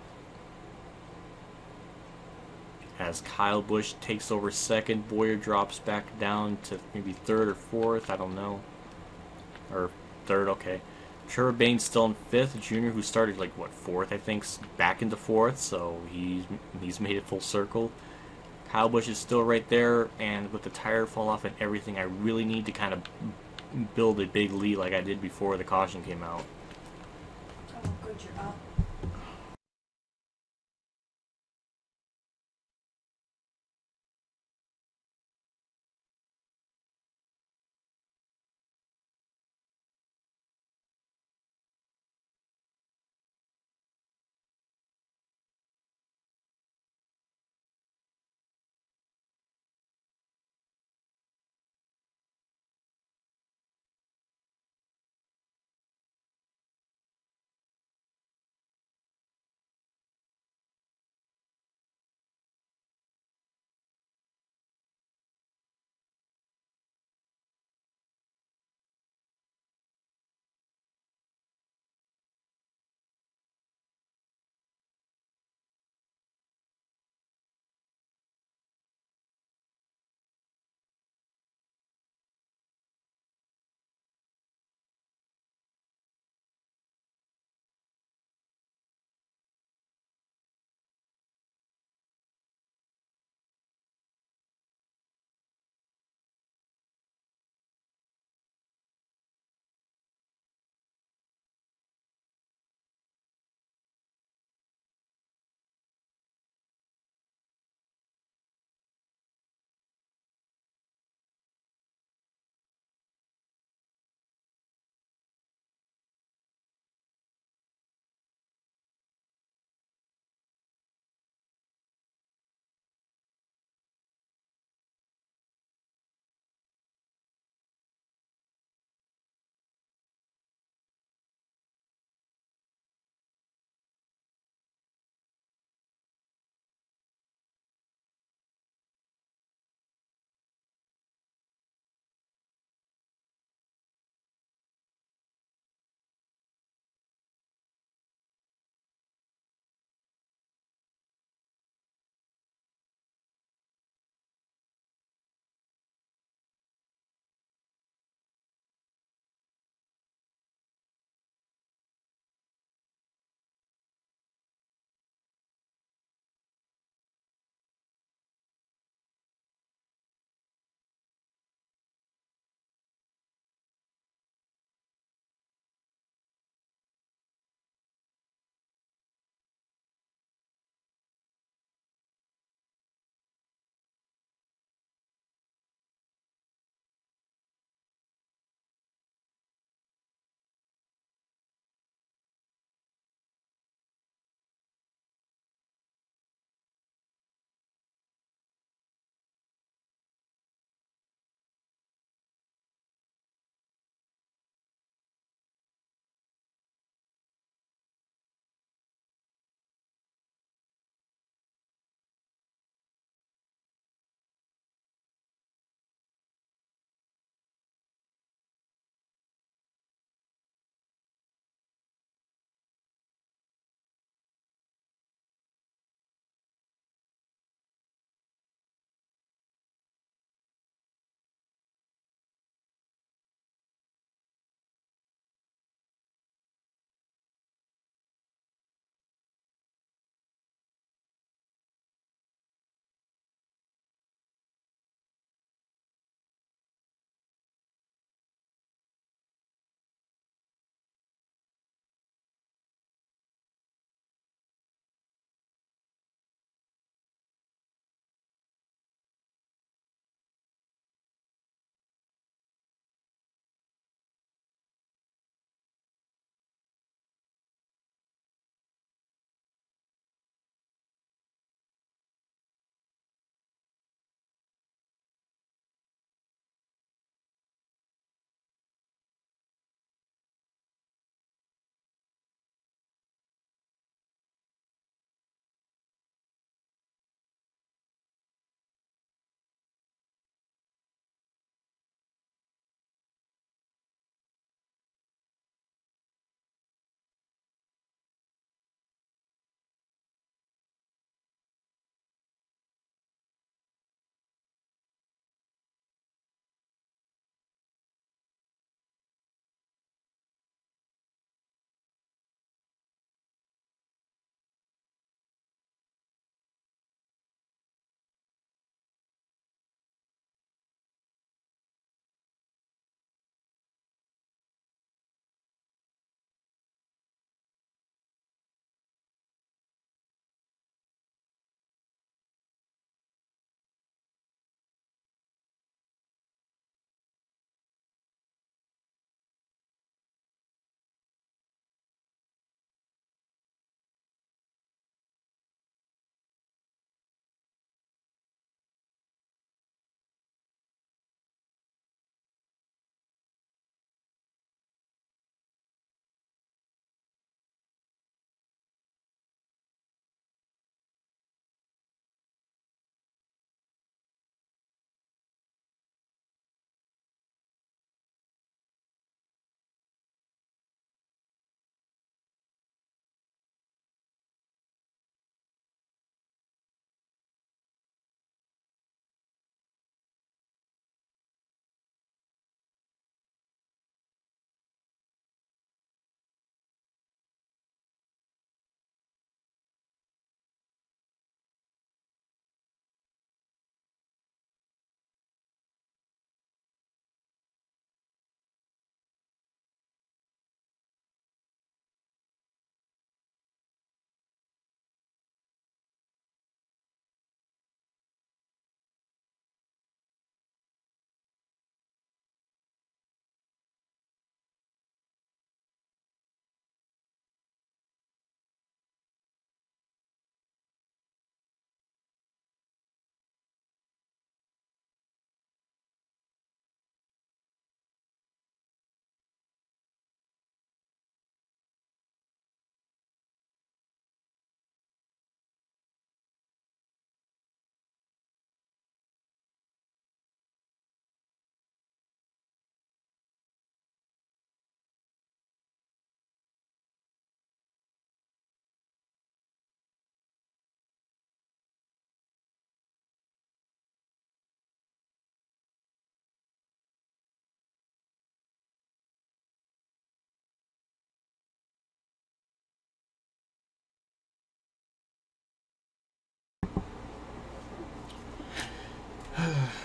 As Kyle Busch takes over 2nd, Boyer drops back down to maybe 3rd or 4th, I don't know. Or 3rd, okay. Trevor Bayne's still in 5th. Junior, who started like what, 4th, I think, back into 4th, so he's made it full circle. Kyle Busch is still right there, and with the tire fall off and everything, I really need to kind of build a big lead like I did before the caution came out. Oh, good, you're up.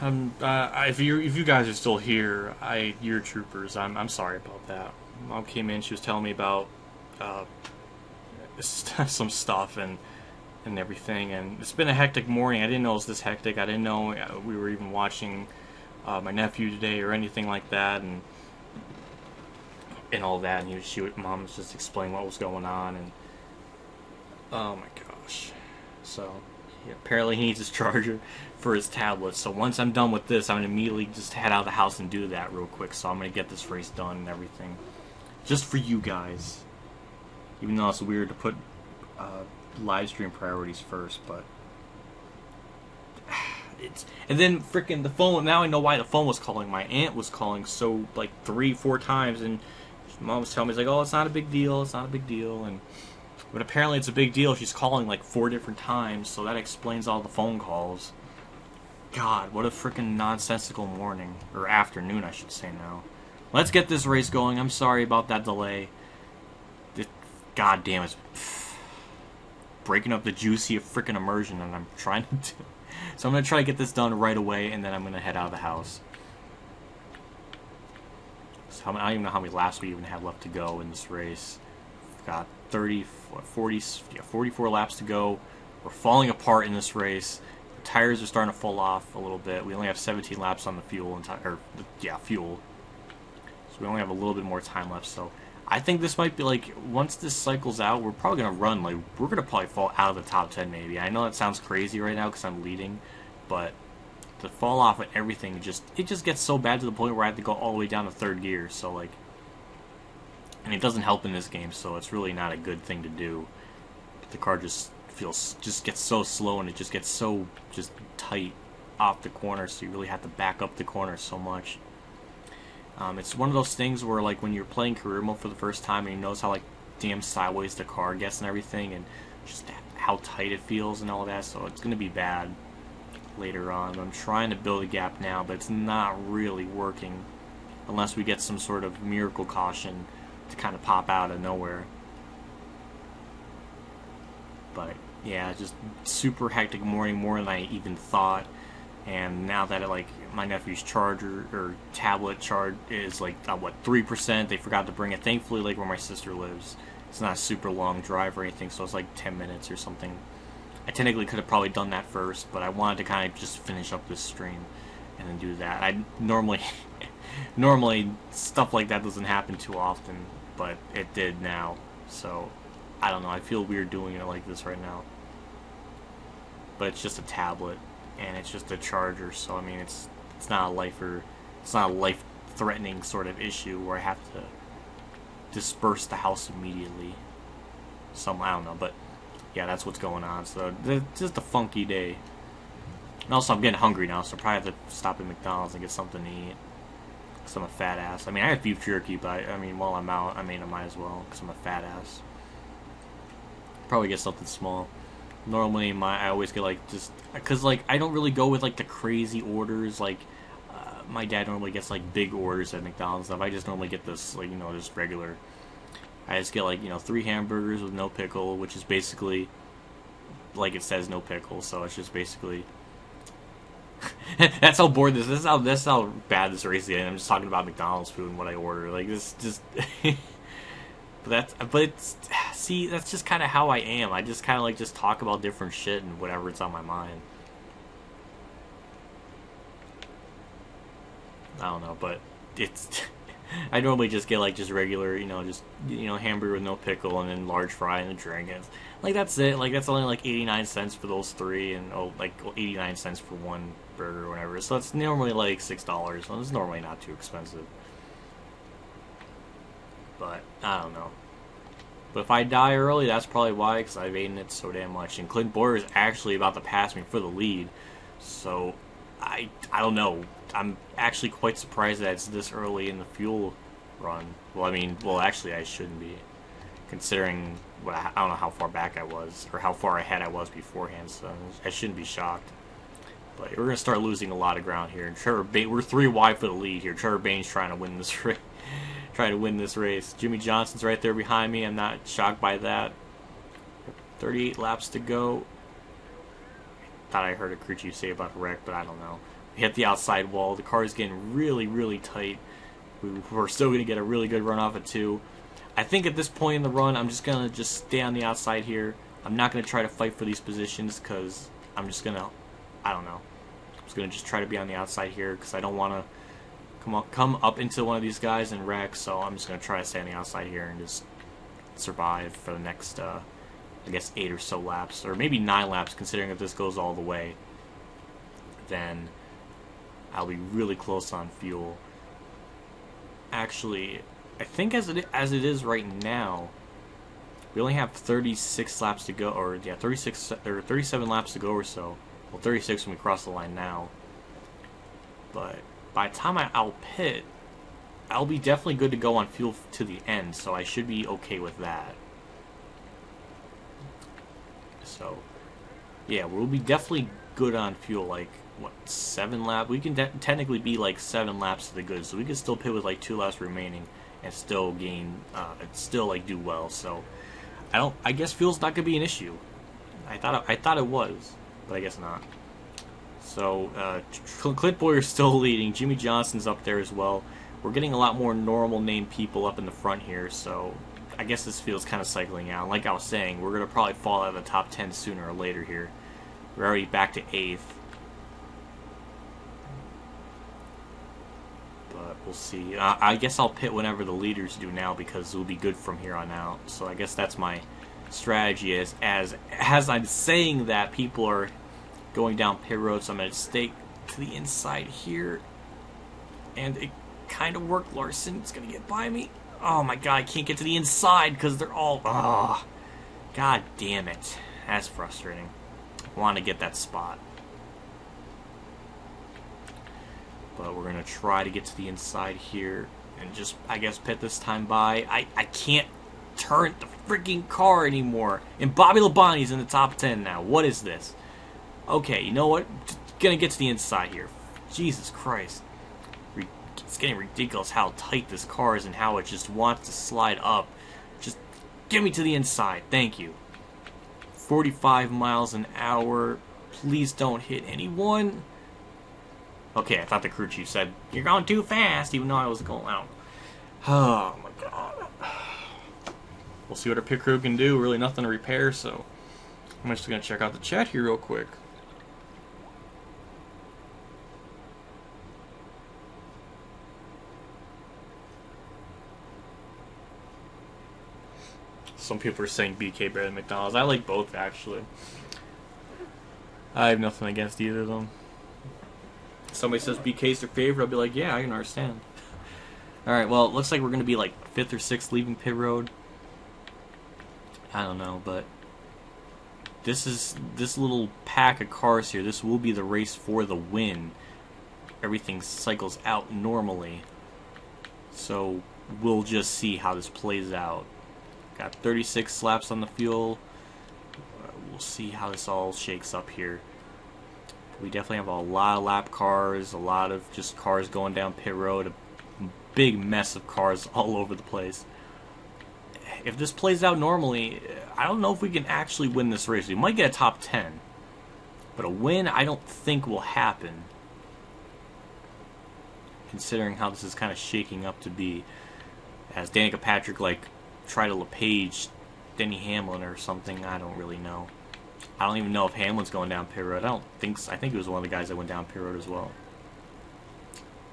If you guys are still here, you're troopers. I'm sorry about that. Mom came in. She was telling me about uh, some stuff and everything. And it's been a hectic morning. I didn't know it was this hectic. I didn't know we were even watching my nephew today or anything like that, and all that. And Mom was just explaining what was going on, and oh my gosh. So yeah, apparently he needs his charger for his tablet. So once I'm done with this, I'm gonna immediately just head out of the house and do that real quick. So I'm gonna get this race done and everything, just for you guys. Even though it's weird to put live stream priorities first, but and then freaking the phone. Now I know why the phone was calling. My aunt was calling so like 3-4 times, and Mom was telling me, it's like, oh, it's not a big deal, it's not a big deal, and but apparently it's a big deal. She's calling like 4 different times, so that explains all the phone calls. God, what a freaking nonsensical morning, or afternoon, I should say now. Let's get this race going. I'm sorry about that delay. God damn it. Breaking up the juicy freaking immersion that I'm trying to do. So I'm going to try to get this done right away, and then I'm going to head out of the house. So I don't even know how many laps we even have left to go in this race. We've got 44 laps to go. We're falling apart in this race. The tires are starting to fall off a little bit. We only have 17 laps on the fuel. Fuel. So we only have a little bit more time left, so I think this might be like, once this cycles out, we're probably going to run, like, we're going to probably fall out of the top 10 maybe. I know that sounds crazy right now because I'm leading, but the fall off and everything, it just gets so bad to the point where I have to go all the way down to 3rd gear, so like, and it doesn't help in this game, so it's really not a good thing to do. The car just gets so slow, and it just gets so just tight off the corner, so you really have to back up the corner so much. It's one of those things where, like, when you're playing career mode for the first time and you notice how, like, damn sideways the car gets and everything, and just how tight it feels and all that, so it's going to be bad later on. I'm trying to build a gap now, but it's not really working unless we get some sort of miracle caution to kind of pop out of nowhere. But, yeah, just super hectic morning, more than I even thought. And now that my nephew's charger or tablet charge is like 3%, they forgot to bring it. Thankfully, like where my sister lives, it's not a super long drive or anything, so it's like 10 minutes or something. I technically could have probably done that first, but I wanted to kind of just finish up this stream and then do that. I normally stuff like that doesn't happen too often, but it did now. So I don't know. I feel weird doing it like this right now, but it's just a tablet. And it's just a charger, so I mean, it's not a life-threatening sort of issue where I have to disperse the house immediately. I don't know, but yeah, that's what's going on. So it's just a funky day. And also, I'm getting hungry now, so I probably have to stop at McDonald's and get something to eat. Cause I'm a fat ass. I mean, I have beef jerky, but I mean, while I'm out, I might as well, cause I'm a fat ass. Probably get something small. Normally, I always get because I don't really go with like the crazy orders. Like my dad normally gets like big orders at McDonald's stuff. I just normally get this just regular. I just get 3 hamburgers with no pickle, which is basically like it says no pickle. So it's just basically that's how bored this. This is how bad this race is. I'm just talking about McDonald's food and what I order. Like this just. But that's just kind of how I am. I just kind of just talk about different shit and whatever it's on my mind. I don't know, but it's I normally just get just regular, hamburger with no pickle and then large fry and a drink. And that's it. That's only 89 cents for those 3 and 89 cents for one burger or whatever. So it's normally $6. So it's normally not too expensive. But, I don't know. But if I die early, that's probably why, because I've eaten it so damn much. And Clint Boyer is actually about to pass me for the lead. So, I don't know. I'm actually quite surprised that it's this early in the fuel run. Well, actually, I shouldn't be. Considering, I don't know how far back I was, or how far ahead I was beforehand, so I shouldn't be shocked. But we're going to start losing a lot of ground here. And Trevor Baynes, we're 3 wide for the lead here. Trevor Baynes trying to win this race. Try to win this race. Jimmy Johnson's right there behind me. I'm not shocked by that. 38 laps to go. Thought I heard a creature say about a wreck, but I don't know. hit the outside wall. The car is getting really, really tight. We're still going to get a really good run off at 2. I think at this point in the run, I'm just going to stay on the outside here. I'm not going to try to fight for these positions because I'm just going to, I don't know. I'm just going to just try to be on the outside here because I don't want to come up into one of these guys and wreck. So I'm just going to try to stay on the outside here and just survive for the next, I guess, 8 or so laps. Or maybe 9 laps, considering if this goes all the way. Then I'll be really close on fuel. Actually, I think as it is right now, we only have 36 laps to go, or yeah, 36 or 37 laps to go or so. Well, 36 when we cross the line now. But by the time I'll pit, I'll be definitely good to go on fuel to the end, so I should be okay with that. So, yeah, we'll be definitely good on fuel, like, what, 7 laps? We can technically be like 7 laps to the good, so we can still pit with like 2 laps remaining and still gain, still like do well. So I guess fuel's not gonna be an issue. I thought it was, but I guess not. So Clint Boyer's still leading. Jimmy Johnson's up there as well. We're getting a lot more normal named people up in the front here, so I guess this feels kind of cycling out. Like I was saying, we're gonna probably fall out of the top 10 sooner or later here. We're already back to 8th. But we'll see. I guess I'll pit whenever the leaders do now because it will be good from here on out. So I guess that's my strategy. As I'm saying that, people are going down pit road, so I'm going to stay to the inside here. And it kind of worked. Larson's going to get by me. Oh my god, I can't get to the inside because they're all... Oh, god damn it. That's frustrating. I want to get that spot. But we're going to try to get to the inside here and just, I guess, pit this time by. I can't turn the freaking car anymore. And Bobby Labonte's in the top 10 now. What is this? Okay, you know what? Just going to get to the inside here. Jesus Christ. It's getting ridiculous how tight this car is and how it just wants to slide up. Just get me to the inside. Thank you. 45 miles an hour. Please don't hit anyone. Okay, I thought the crew chief said, "You're going too fast," even though I was going out. Oh my god. We'll see what our pit crew can do. Really nothing to repair, so I'm just going to check out the chat here real quick. Some people are saying BK better than McDonald's. I like both, actually. I have nothing against either of them. Somebody says BK's their favorite, I'll be like, yeah, I can understand. Alright, well, it looks like we're going to be like 5th or 6th leaving pit road. I don't know, but this little pack of cars here, this will be the race for the win. Everything cycles out normally. So we'll just see how this plays out. Got 36 laps on the fuel. We'll see how this all shakes up here. We definitely have a lot of lap cars, a lot of just cars going down pit road, a big mess of cars all over the place. If this plays out normally, I don't know if we can actually win this race. We might get a top 10, but a win I don't think will happen, considering how this is kind of shaking up to be. As Danica Patrick like try to LePage Denny Hamlin or something, I don't really know. I don't even know if Hamlin's going down pit road. I don't think so. I think he was one of the guys that went down pit road as well.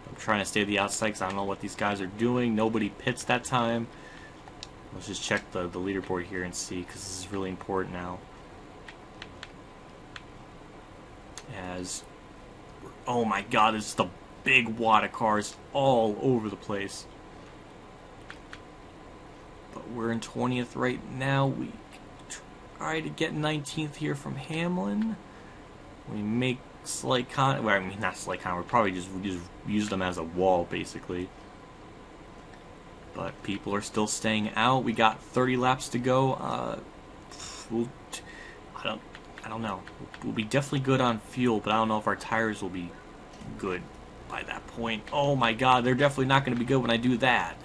I'm trying to stay to the outside because I don't know what these guys are doing. Nobody pits that time. Let's just check the leaderboard here and see, because this is really important now. As, oh my god, this is the big wad of cars all over the place. But we're in 20th right now. We try to get 19th here from Hamlin. We make slight well, I mean, not slight we probably just use them as a wall, basically. But people are still staying out. We got 30 laps to go. I don't know. We'll be definitely good on fuel, but I don't know if our tires will be good by that point. Oh my god, they're definitely not going to be good when I do that.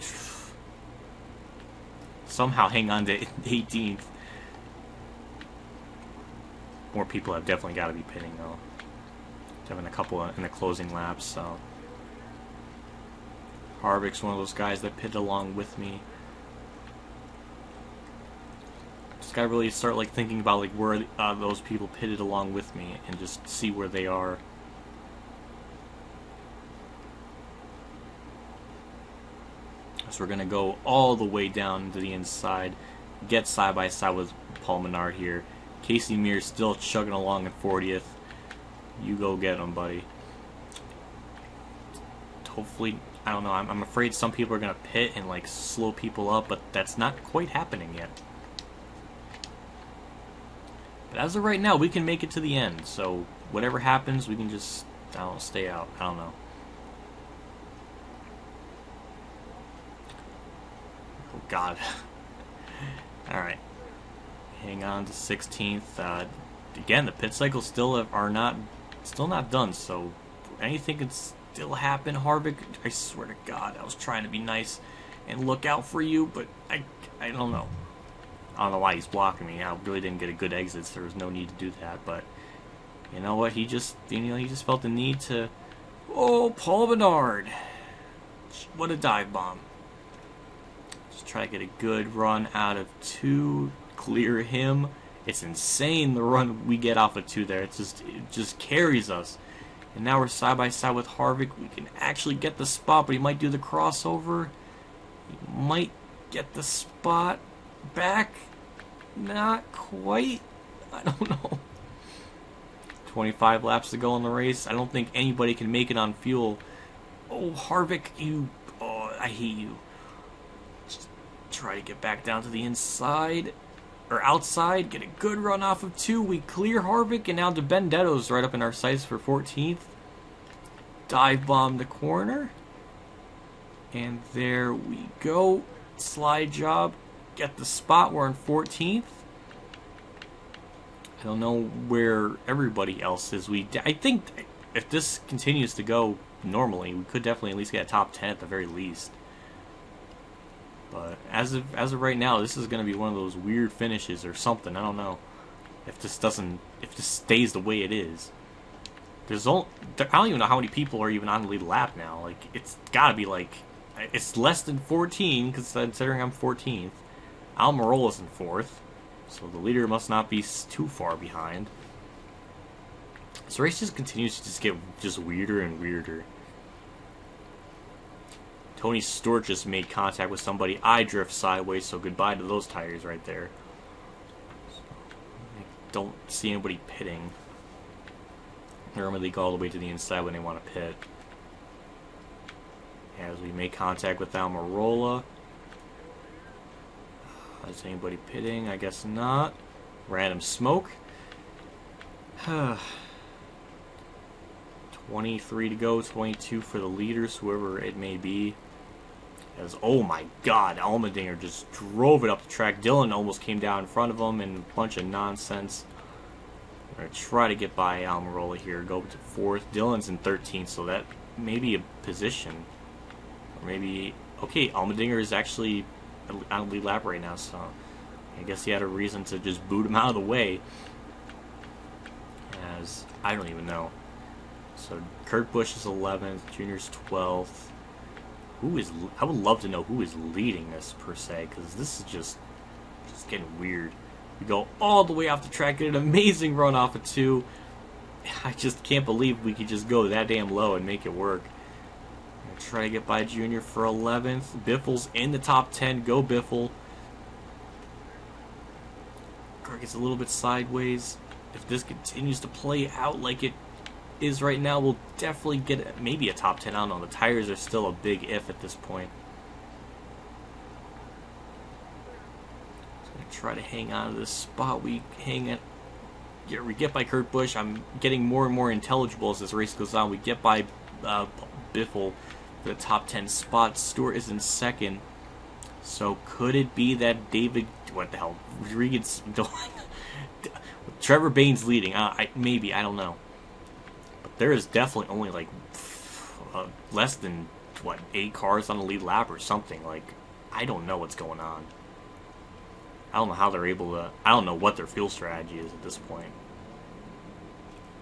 Somehow hang on to 18th. More people have definitely got to be pitting, though. having a couple in the closing laps. So Harvick's one of those guys that pitted along with me. Just gotta really start like thinking about like where those people pitted along with me and just see where they are. So we're gonna go all the way down to the inside, get side by side with Paul Menard here. Casey Mears still chugging along in 40th. You go get him, buddy. Hopefully, I don't know. I'm afraid some people are gonna pit and like slow people up, but that's not quite happening yet. But as of right now, we can make it to the end. So whatever happens, we can just stay out. I don't know. Oh God. All right. Hang on to 16th. Again, the pit cycles still not done. So anything can still happen. Harvick, I swear to God, I was trying to be nice and look out for you, but I don't know. I don't know why he's blocking me. I really didn't get a good exit, so there was no need to do that. But you know what? He just felt the need to. Oh, Paul Menard! What a dive bomb! Just try to get a good run out of 2. Clear him. It's insane the run we get off of 2 there. It just carries us. And now we're side by side with Harvick. We can actually get the spot, but he might do the crossover. He might get the spot back. Not quite. I don't know. 25 laps to go in the race. I don't think anybody can make it on fuel. Oh, Harvick, I hate you. Just try to get back down to the inside. Or outside, get a good run off of 2. We clear Harvick, and now DiBenedetto's right up in our sights for 14th. Dive bomb the corner. And there we go. Slide job. Get the spot. We're in 14th. I don't know where everybody else is. I think if this continues to go normally, we could definitely at least get a top 10 at the very least. But as of right now, this is going to be one of those weird finishes or something. I don't know if this stays the way it is. I don't even know how many people are even on the lead lap now. Like, it's got to be like, it's less than 14 considering I'm 14th. Almirola's in 4th, so the leader must not be too far behind. This race just continues to just get just weirder and weirder. Tony Stewart just made contact with somebody. I drift sideways, so goodbye to those tires right there. I don't see anybody pitting. Normally they go all the way to the inside when they want to pit. As we make contact with Almirola. Is anybody pitting? I guess not. Random smoke. 23 to go, 22 for the leaders, whoever it may be. Oh my God, Allmendinger just drove it up the track. Dillon almost came down in front of him, and a bunch of nonsense. We're going to try to get by Almirola here, go to 4th. Dillon's in 13th, so that may be a position. Or maybe, okay, Allmendinger is actually on the lead lap right now, so I guess he had a reason to just boot him out of the way. As, I don't even know. So Kurt Busch is 11th, Junior's 12th. I would love to know who is leading this, per se, because this is just getting weird. We go all the way off the track, get an amazing run off of 2. I just can't believe we could just go that damn low and make it work. I'm going to try to get by Junior for 11th. Biffle's in the top 10. Go Biffle. Car gets a little bit sideways. If this continues to play out like it is right now, we'll definitely get maybe a top 10. I don't know. The tires are still a big if at this point. So I'm going to try to hang on to this spot. We get by Kurt Busch. I'm getting more and more intelligible as this race goes on. We get by Biffle for the top 10 spot. Stewart is in 2nd. So could it be that Rodriguez, Trevor Baynes leading? Maybe, I don't know. There is definitely only like less than 8 cars on the lead lap or something. Like, I don't know what's going on. I don't know how they're able to. I don't know what their fuel strategy is at this point.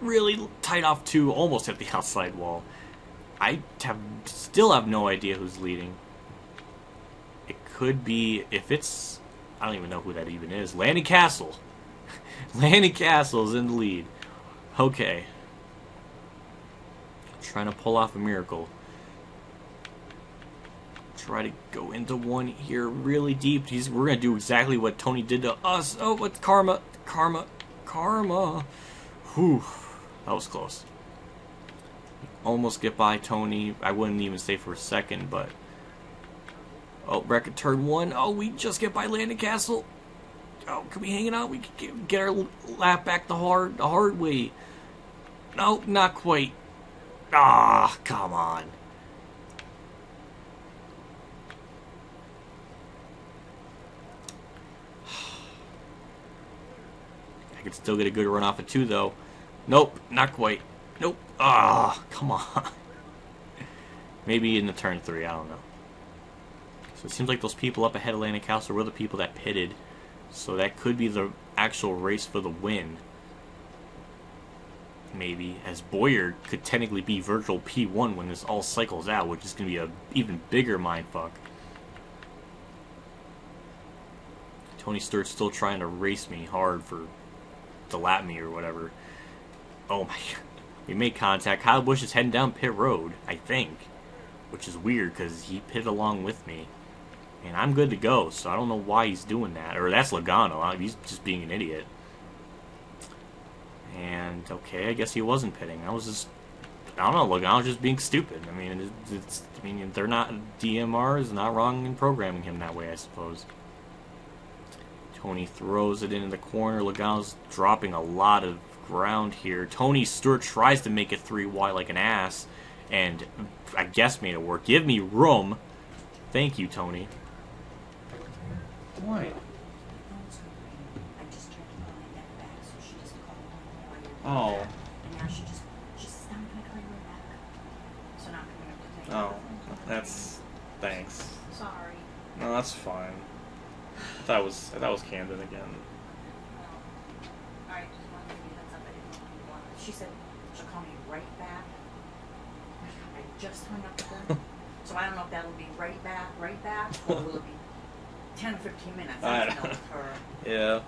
really tight off 2, almost at the outside wall. Still have no idea who's leading. It could be, if it's, I don't even know who that even is. Landon Castle. Landon Castle's in the lead. Okay. Trying to pull off a miracle. Try to go into one here really deep. We're going to do exactly what Tony did to us. Oh, what's karma? Karma. Whew. That was close. Almost get by Tony. I wouldn't even say for a second, but... Oh, record turn 1. Oh, we just get by Landon Castle. Oh, can we hang it out? We can get our lap back the hard way. No, not quite. Ah, come on. I could still get a good run off of 2, though. Nope, not quite. Nope. Ah, come on. Maybe in the turn 3, I don't know. So it seems like those people up ahead of Landon Castle were the people that pitted. So that could be the actual race for the win. Maybe, as Boyer could technically be virtual P1 when this all cycles out, which is going to be a even bigger mindfuck. Tony Stewart's still trying to race me hard to lap me or whatever. Oh my god. We made contact. Kyle Busch is heading down pit road, I think. Which is weird because he pitted along with me. And I'm good to go, so I don't know why he's doing that. Or that's Logano. He's just being an idiot. And, okay, I guess he wasn't pitting. I don't know, Logano's just being stupid. I mean, they're not, DMR is not wrong in programming him that way, I suppose. Tony throws it into the corner. Logano's dropping a lot of ground here. Tony Stewart tries to make it 3 wide like an ass, and I guess made it work. Give me room. Thank you, Tony. Why? Oh. And now she's not going to call you right back. So not coming up to take Oh, that's... Thanks. Sorry. No, that's fine. I thought it was Camden again. Alright, just wanted to give you a heads up. I didn't know you wanted. She said she'll call me right back. I just hung up with her. So I don't know if that'll be right back, or will it be 10 or 15 minutes? I don't know with her. Yeah.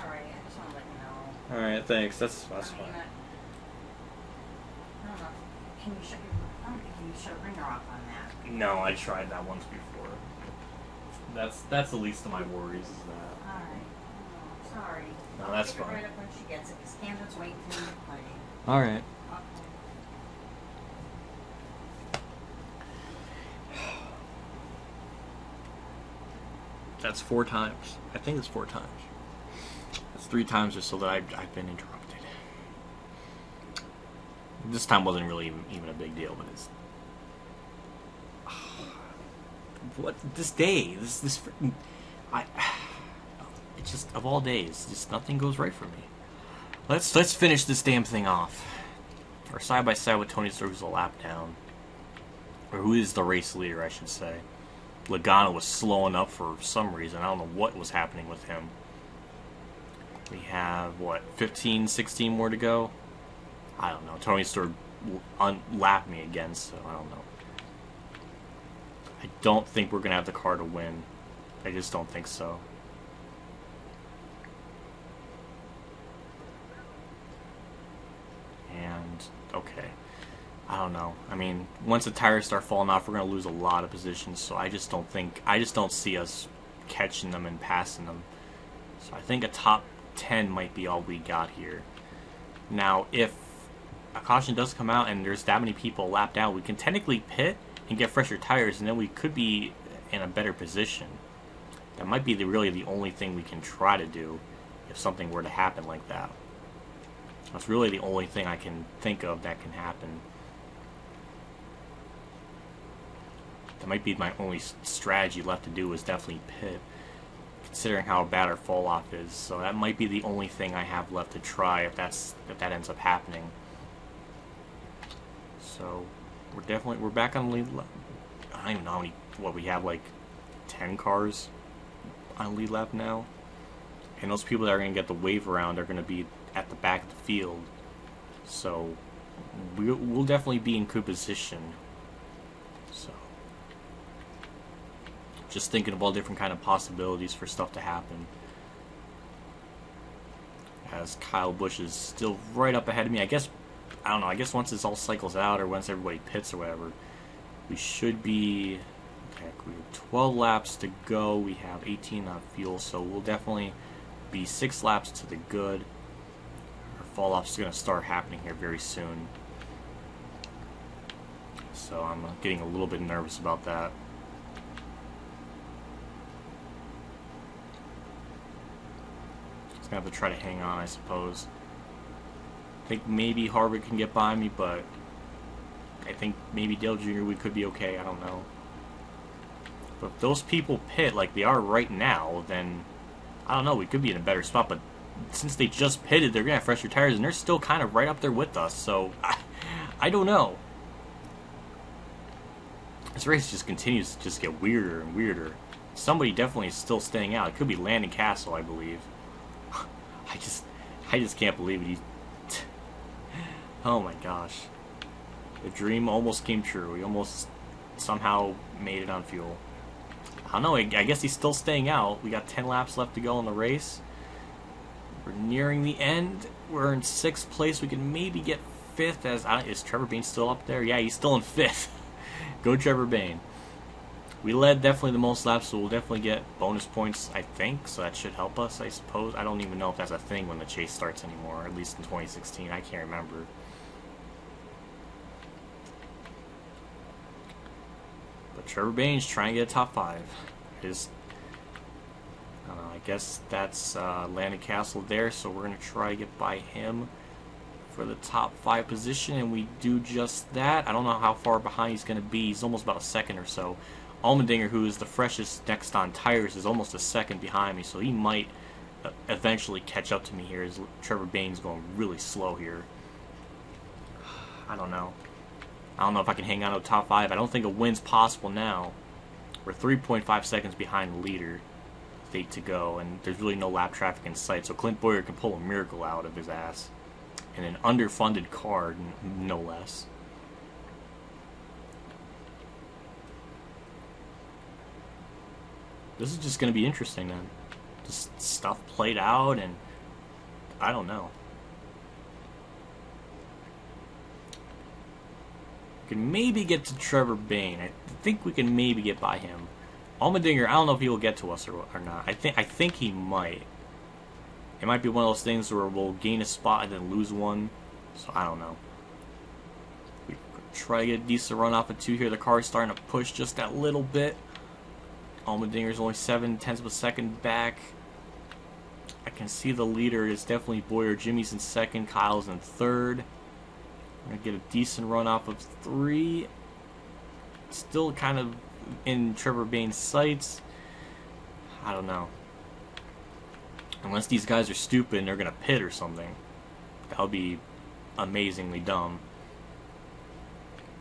Alright, I just want to let you know. Alright, thanks. That's fine. I don't know. I don't think you shut a ringer off on that. No, I tried that once before. That's the least of my worries, is that. Alright. Oh, sorry. No, that's I'll pick her fine. right up when she gets it, because Camden's waiting for me to play. Alright. Okay. That's 4 times. I think it's 4 times. That's 3 times just so that I've been interrupted. This time wasn't really even a big deal, but it's... What? This day? This freaking... It's just, of all days, just nothing goes right for me. Let's finish this damn thing off. Or side by side with Tony Stewart, who's a lap down. Or who is the race leader, I should say. Logano was slowing up for some reason. I don't know what was happening with him. We have, what, 15, 16 more to go? I don't know. Tony Stewart lapped me again, so I don't know. I don't think we're going to have the car to win. I just don't think so. And, okay. I don't know. I mean, once the tires start falling off, we're going to lose a lot of positions, so I just don't see us catching them and passing them. So I think a top 10 might be all we got here. Now, if a caution does come out and there's that many people lapped out, we can technically pit and get fresher tires, and then we could be in a better position. That might be really the only thing we can try to do if something were to happen like that. That's really the only thing I can think of that can happen. That might be my only strategy left to do, is definitely pit, considering how bad our fall off is. So that might be the only thing I have left to try if that ends up happening. So we're back on lead. I don't even know what we have, like 10 cars on lead lap now, and those people that are going to get the wave around are going to be at the back of the field. So we'll definitely be in good position. So just thinking of all different kind of possibilities for stuff to happen. As Kyle Busch is still right up ahead of me. I guess, I don't know, I guess once this all cycles out or once everybody pits or whatever, we should be, okay, we have 12 laps to go. We have 18 on fuel, so we'll definitely be 6 laps to the good. Our fall off is going to start happening here very soon. So I'm getting a little bit nervous about that. Just going to have to try to hang on, I suppose. I think maybe Harvick can get by me, but I think maybe Dale Jr. we could be okay. I don't know. But if those people pit like they are right now, then I don't know. We could be in a better spot. But since they just pitted, they're going to have fresher tires, and they're still kind of right up there with us. So I don't know. This race just continues to just get weirder and weirder. Somebody definitely is still staying out. It could be Landon Castle, I believe. I just can't believe it. Oh my gosh. The dream almost came true. We almost somehow made it on fuel. I don't know. I guess he's still staying out. We got 10 laps left to go in the race. We're nearing the end. We're in 6th place. We can maybe get 5th. Is Trevor Bayne still up there? Yeah, he's still in 5th. Go Trevor Bayne. We led definitely the most laps, so we'll definitely get bonus points, I think. So that should help us, I suppose. I don't even know if that's a thing when the chase starts anymore. At least in 2016. I can't remember. But Trevor Bayne's trying to get a top 5. I don't know, I guess that's Landon Castle there, so we're going to try to get by him for the top 5 position, and we do just that. I don't know how far behind he's going to be. He's almost about a second or so. Allmendinger, who is the freshest next on tires, is almost a second behind me, so he might eventually catch up to me here as Trevor Bayne's going really slow here. I don't know. I don't know if I can hang on to the top 5. I don't think a win's possible now. We're 3.5 seconds behind the leader. 8 to go, and there's really no lap traffic in sight, so Clint Bowyer can pull a miracle out of his ass. In an underfunded car, no less. This is just going to be interesting then. Just stuff played out, and I don't know. We can maybe get to Trevor Bayne. I think we can maybe get by him. Allmendinger, I don't know if he will get to us or not. I think he might. It might be one of those things where we'll gain a spot and then lose one. So I don't know. We try to get a decent run off of 2 here. The car's starting to push just that little bit. Allmendinger's only 0.7 of a second back. I can see the leader is definitely Bowyer. Jimmy's in 2nd. Kyle's in 3rd. We're going to get a decent run off of 3. Still kind of in Trevor Bayne's sights. I don't know. Unless these guys are stupid and they're going to pit or something. That would be amazingly dumb.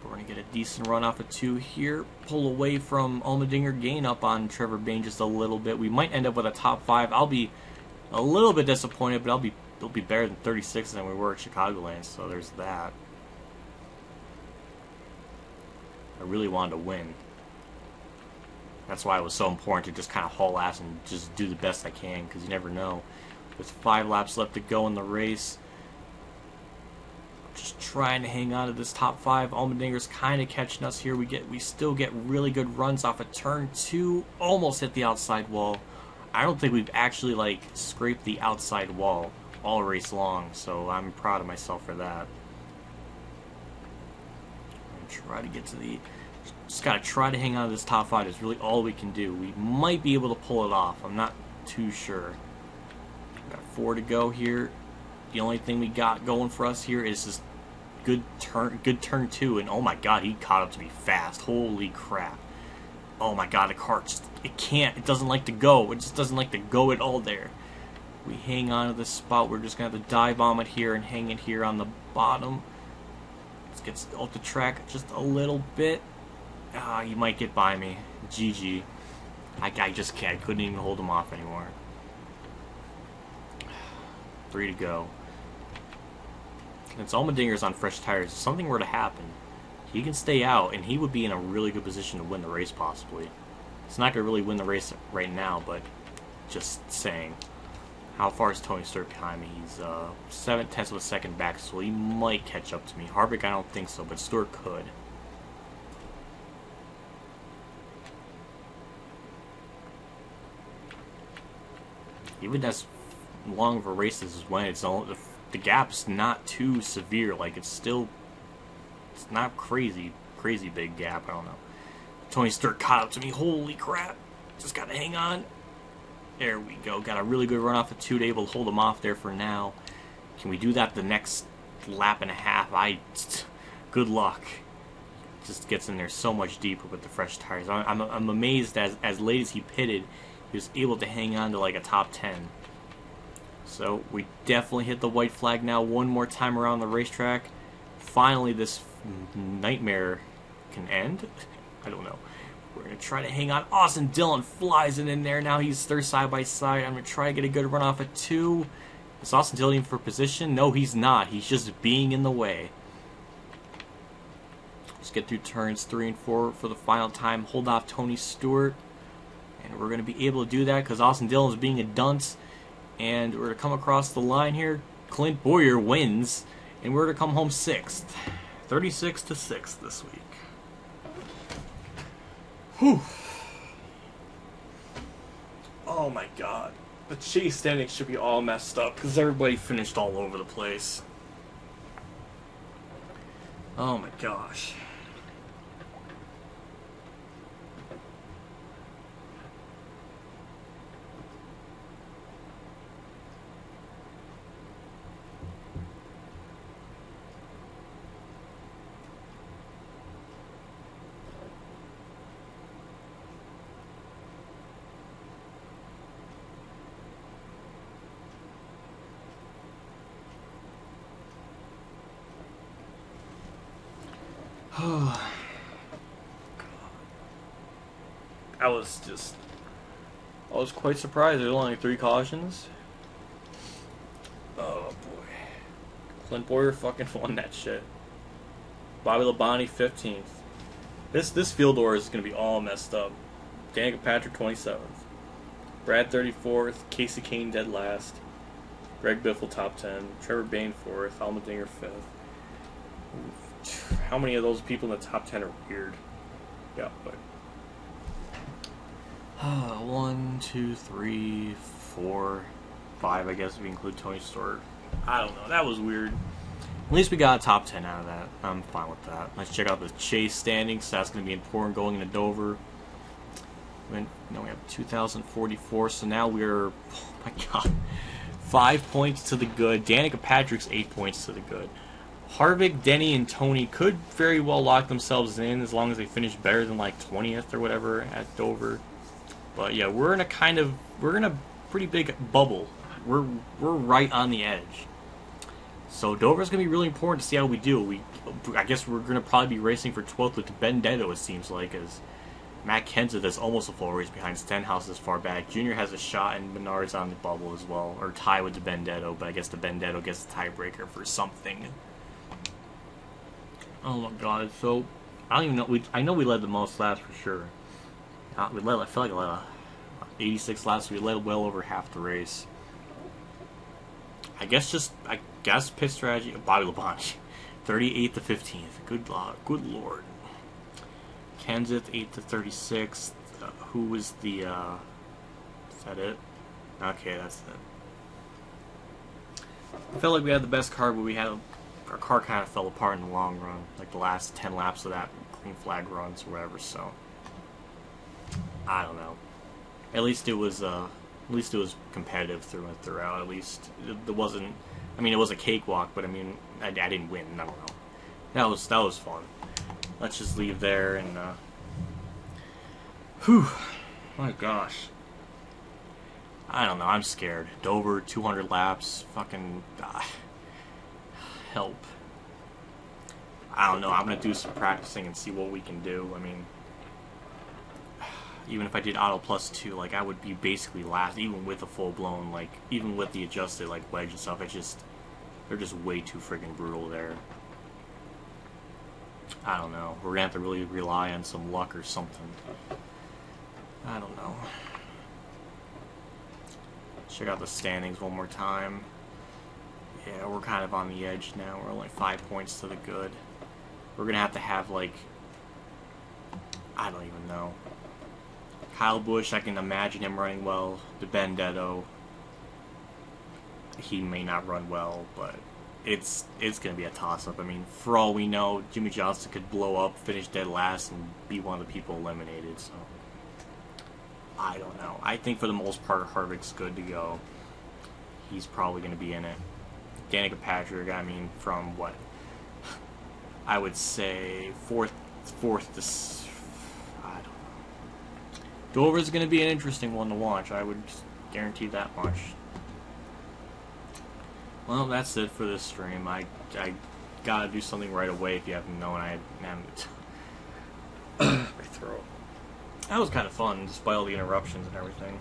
But we're going to get a decent run off of 2 here. Pull away from Allmendinger. Gain up on Trevor Bayne just a little bit. We might end up with a top 5. I'll be a little bit disappointed, but it'll be better than 36 than we were at Chicagoland. So there's that. I really wanted to win. That's why it was so important to just kind of haul ass and just do the best I can, because you never know. With 5 laps left to go in the race, just trying to hang on to this top 5. Allmendinger's kind of catching us here. We still get really good runs off of turn 2. Almost hit the outside wall. I don't think we've actually scraped the outside wall all race long, so I'm proud of myself for that. Try to get to the... Just gotta try to hang on to this top 5 is really all we can do. We might be able to pull it off. I'm not too sure. Got 4 to go here. The only thing we got going for us here is this good turn 2, and oh my god, he caught up to me fast. Holy crap. Oh my god, the car just, it doesn't like to go. It just doesn't like to go at all there. We hang on to this spot. We're just gonna have to dive bomb it here and hang it here on the bottom. Let's get off the track just a little bit. You might get by me. GG. I just can't. I couldn't even hold him off anymore. 3 to go. Since Allmendinger's on fresh tires, if something were to happen, he can stay out, and he would be in a really good position to win the race, possibly. He's not going to really win the race right now, but just saying. How far is Tony Stewart behind me? He's 7/10 of a second back, so he might catch up to me. Harvick, I don't think so, but Stewart could. Even as long of a race as when it's all, the gap's not too severe. Like, it's not crazy big gap. I don't know. Tony Stewart caught up to me. Holy crap! Just gotta hang on. There we go. Got a really good run off of 2 to able to hold him off there for now. Can we do that the next lap and a half? Good luck. Just gets in there so much deeper with the fresh tires. I'm amazed as late as he pitted, he was able to hang on to like a top 10. So we definitely hit the white flag now one more time around the racetrack. Finally, this nightmare can end. I don't know. We're going to try to hang on. Austin Dillon flies it in there. Now they're side by side. I'm going to try to get a good run off at 2. Is Austin Dillon for position? No, he's not. He's just being in the way. Let's get through turns 3 and 4 for the final time. Hold off Tony Stewart. And we're going to be able to do that because Austin Dillon is being a dunce. And we're going to come across the line here. Clint Boyer wins. And we're going to come home 6th. 36-6 this week. Whew. Oh my god. The chase standings should be all messed up because everybody finished all over the place. Oh my gosh. I was quite surprised. There's only 3 cautions. Oh boy. Clint Boyer fucking won that shit. Bobby Labonte 15th. This field order is gonna be all messed up. Danica Patrick 27th. Brad 34th. Casey Kane dead last. Greg Biffle top 10. Trevor Bayne 4th. Allmendinger 5th. How many of those people in the top 10 are weird? Yeah, but 1, 2, 3, 4, 5, I guess if we include Tony Stewart. I don't know. That was weird. At least we got a top 10 out of that. I'm fine with that. Let's check out the chase standings. That's going to be important going into Dover. Now we have 2,044, so now we're, oh my god, 5 points to the good. Danica Patrick's 8 points to the good. Harvick, Denny, and Tony could very well lock themselves in as long as they finish better than like 20th or whatever at Dover. But yeah, we're in a pretty big bubble. We're right on the edge. So Dover's gonna be really important to see how we do. I guess we're gonna probably be racing for 12th with Benedetto, it seems like, as Matt Kenseth is almost a full race behind. Stenhouse is far back. Junior has a shot, and Menard's on the bubble as well, or tie with the Benedetto. But I guess the Benedetto gets the tiebreaker for something. Oh my god! So I don't even know. I know we led the most laps for sure. I feel like we led 86 laps. We led well over half the race. I guess pit strategy. Bobby Labonte, 38th to 15th. Good lord. Kenseth 8th to 36th. Who was the? Is that it? Okay, that's it. I felt like we had the best car, but our car kind of fell apart in the long run, like the last 10 laps of that green flag runs or whatever. So I don't know. At least it was competitive throughout. At least it wasn't. I mean, it was a cakewalk, but I mean, I didn't win. I don't know. That was fun. Let's just leave there and. Whew. My gosh. I don't know. I'm scared. Dover, 200 laps. Fucking. Help. I don't know. I'm gonna do some practicing and see what we can do. I mean, even if I did auto +2, like I would be basically last, even with a full blown, like even with the adjusted like wedge and stuff. They're just way too friggin' brutal there. I don't know. We're gonna have to really rely on some luck or something. I don't know. Check out the standings one more time. Yeah, we're kind of on the edge now. We're only 5 points to the good. We're gonna have like, I don't even know. Kyle Busch, I can imagine him running well. DiBenedetto, he may not run well, but it's going to be a toss-up. I mean, for all we know, Jimmy Johnson could blow up, finish dead last, and be one of the people eliminated, so I don't know. I think for the most part, Harvick's good to go. He's probably going to be in it. Danica Patrick, I mean, from what? I would say fourth to... I don't know. Dover's going to be an interesting one to watch. I would guarantee that much. Well, that's it for this stream. I gotta do something right away. If you haven't known, I haven't. My throat. That was kind of fun, despite all the interruptions and everything.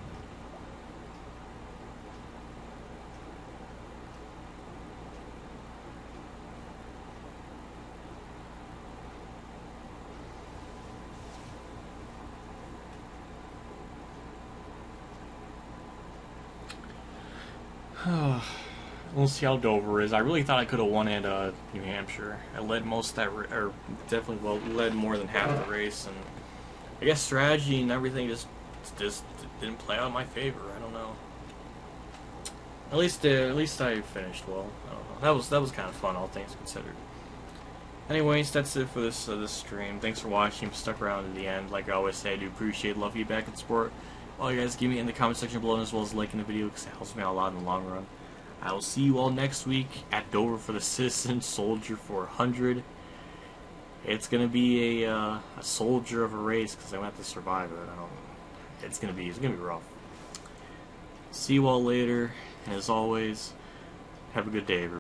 We'll see how Dover is. I really thought I could have won at New Hampshire. I led most of that, or definitely led more than half the race, and I guess strategy and everything just didn't play out in my favor. I don't know. At least I finished well. I don't know. That was kind of fun, all things considered. Anyways, that's it for this stream. Thanks for watching. Stuck around to the end. Like I always say, I do appreciate love, feedback, and support. All you guys give me in the comment section below, as well as liking the video, because it helps me out a lot in the long run. I will see you all next week at Dover for the Citizen Soldier 400. It's gonna be a soldier of a race because I have to survive it. It's gonna be rough. See you all later, and as always, have a good day, everybody.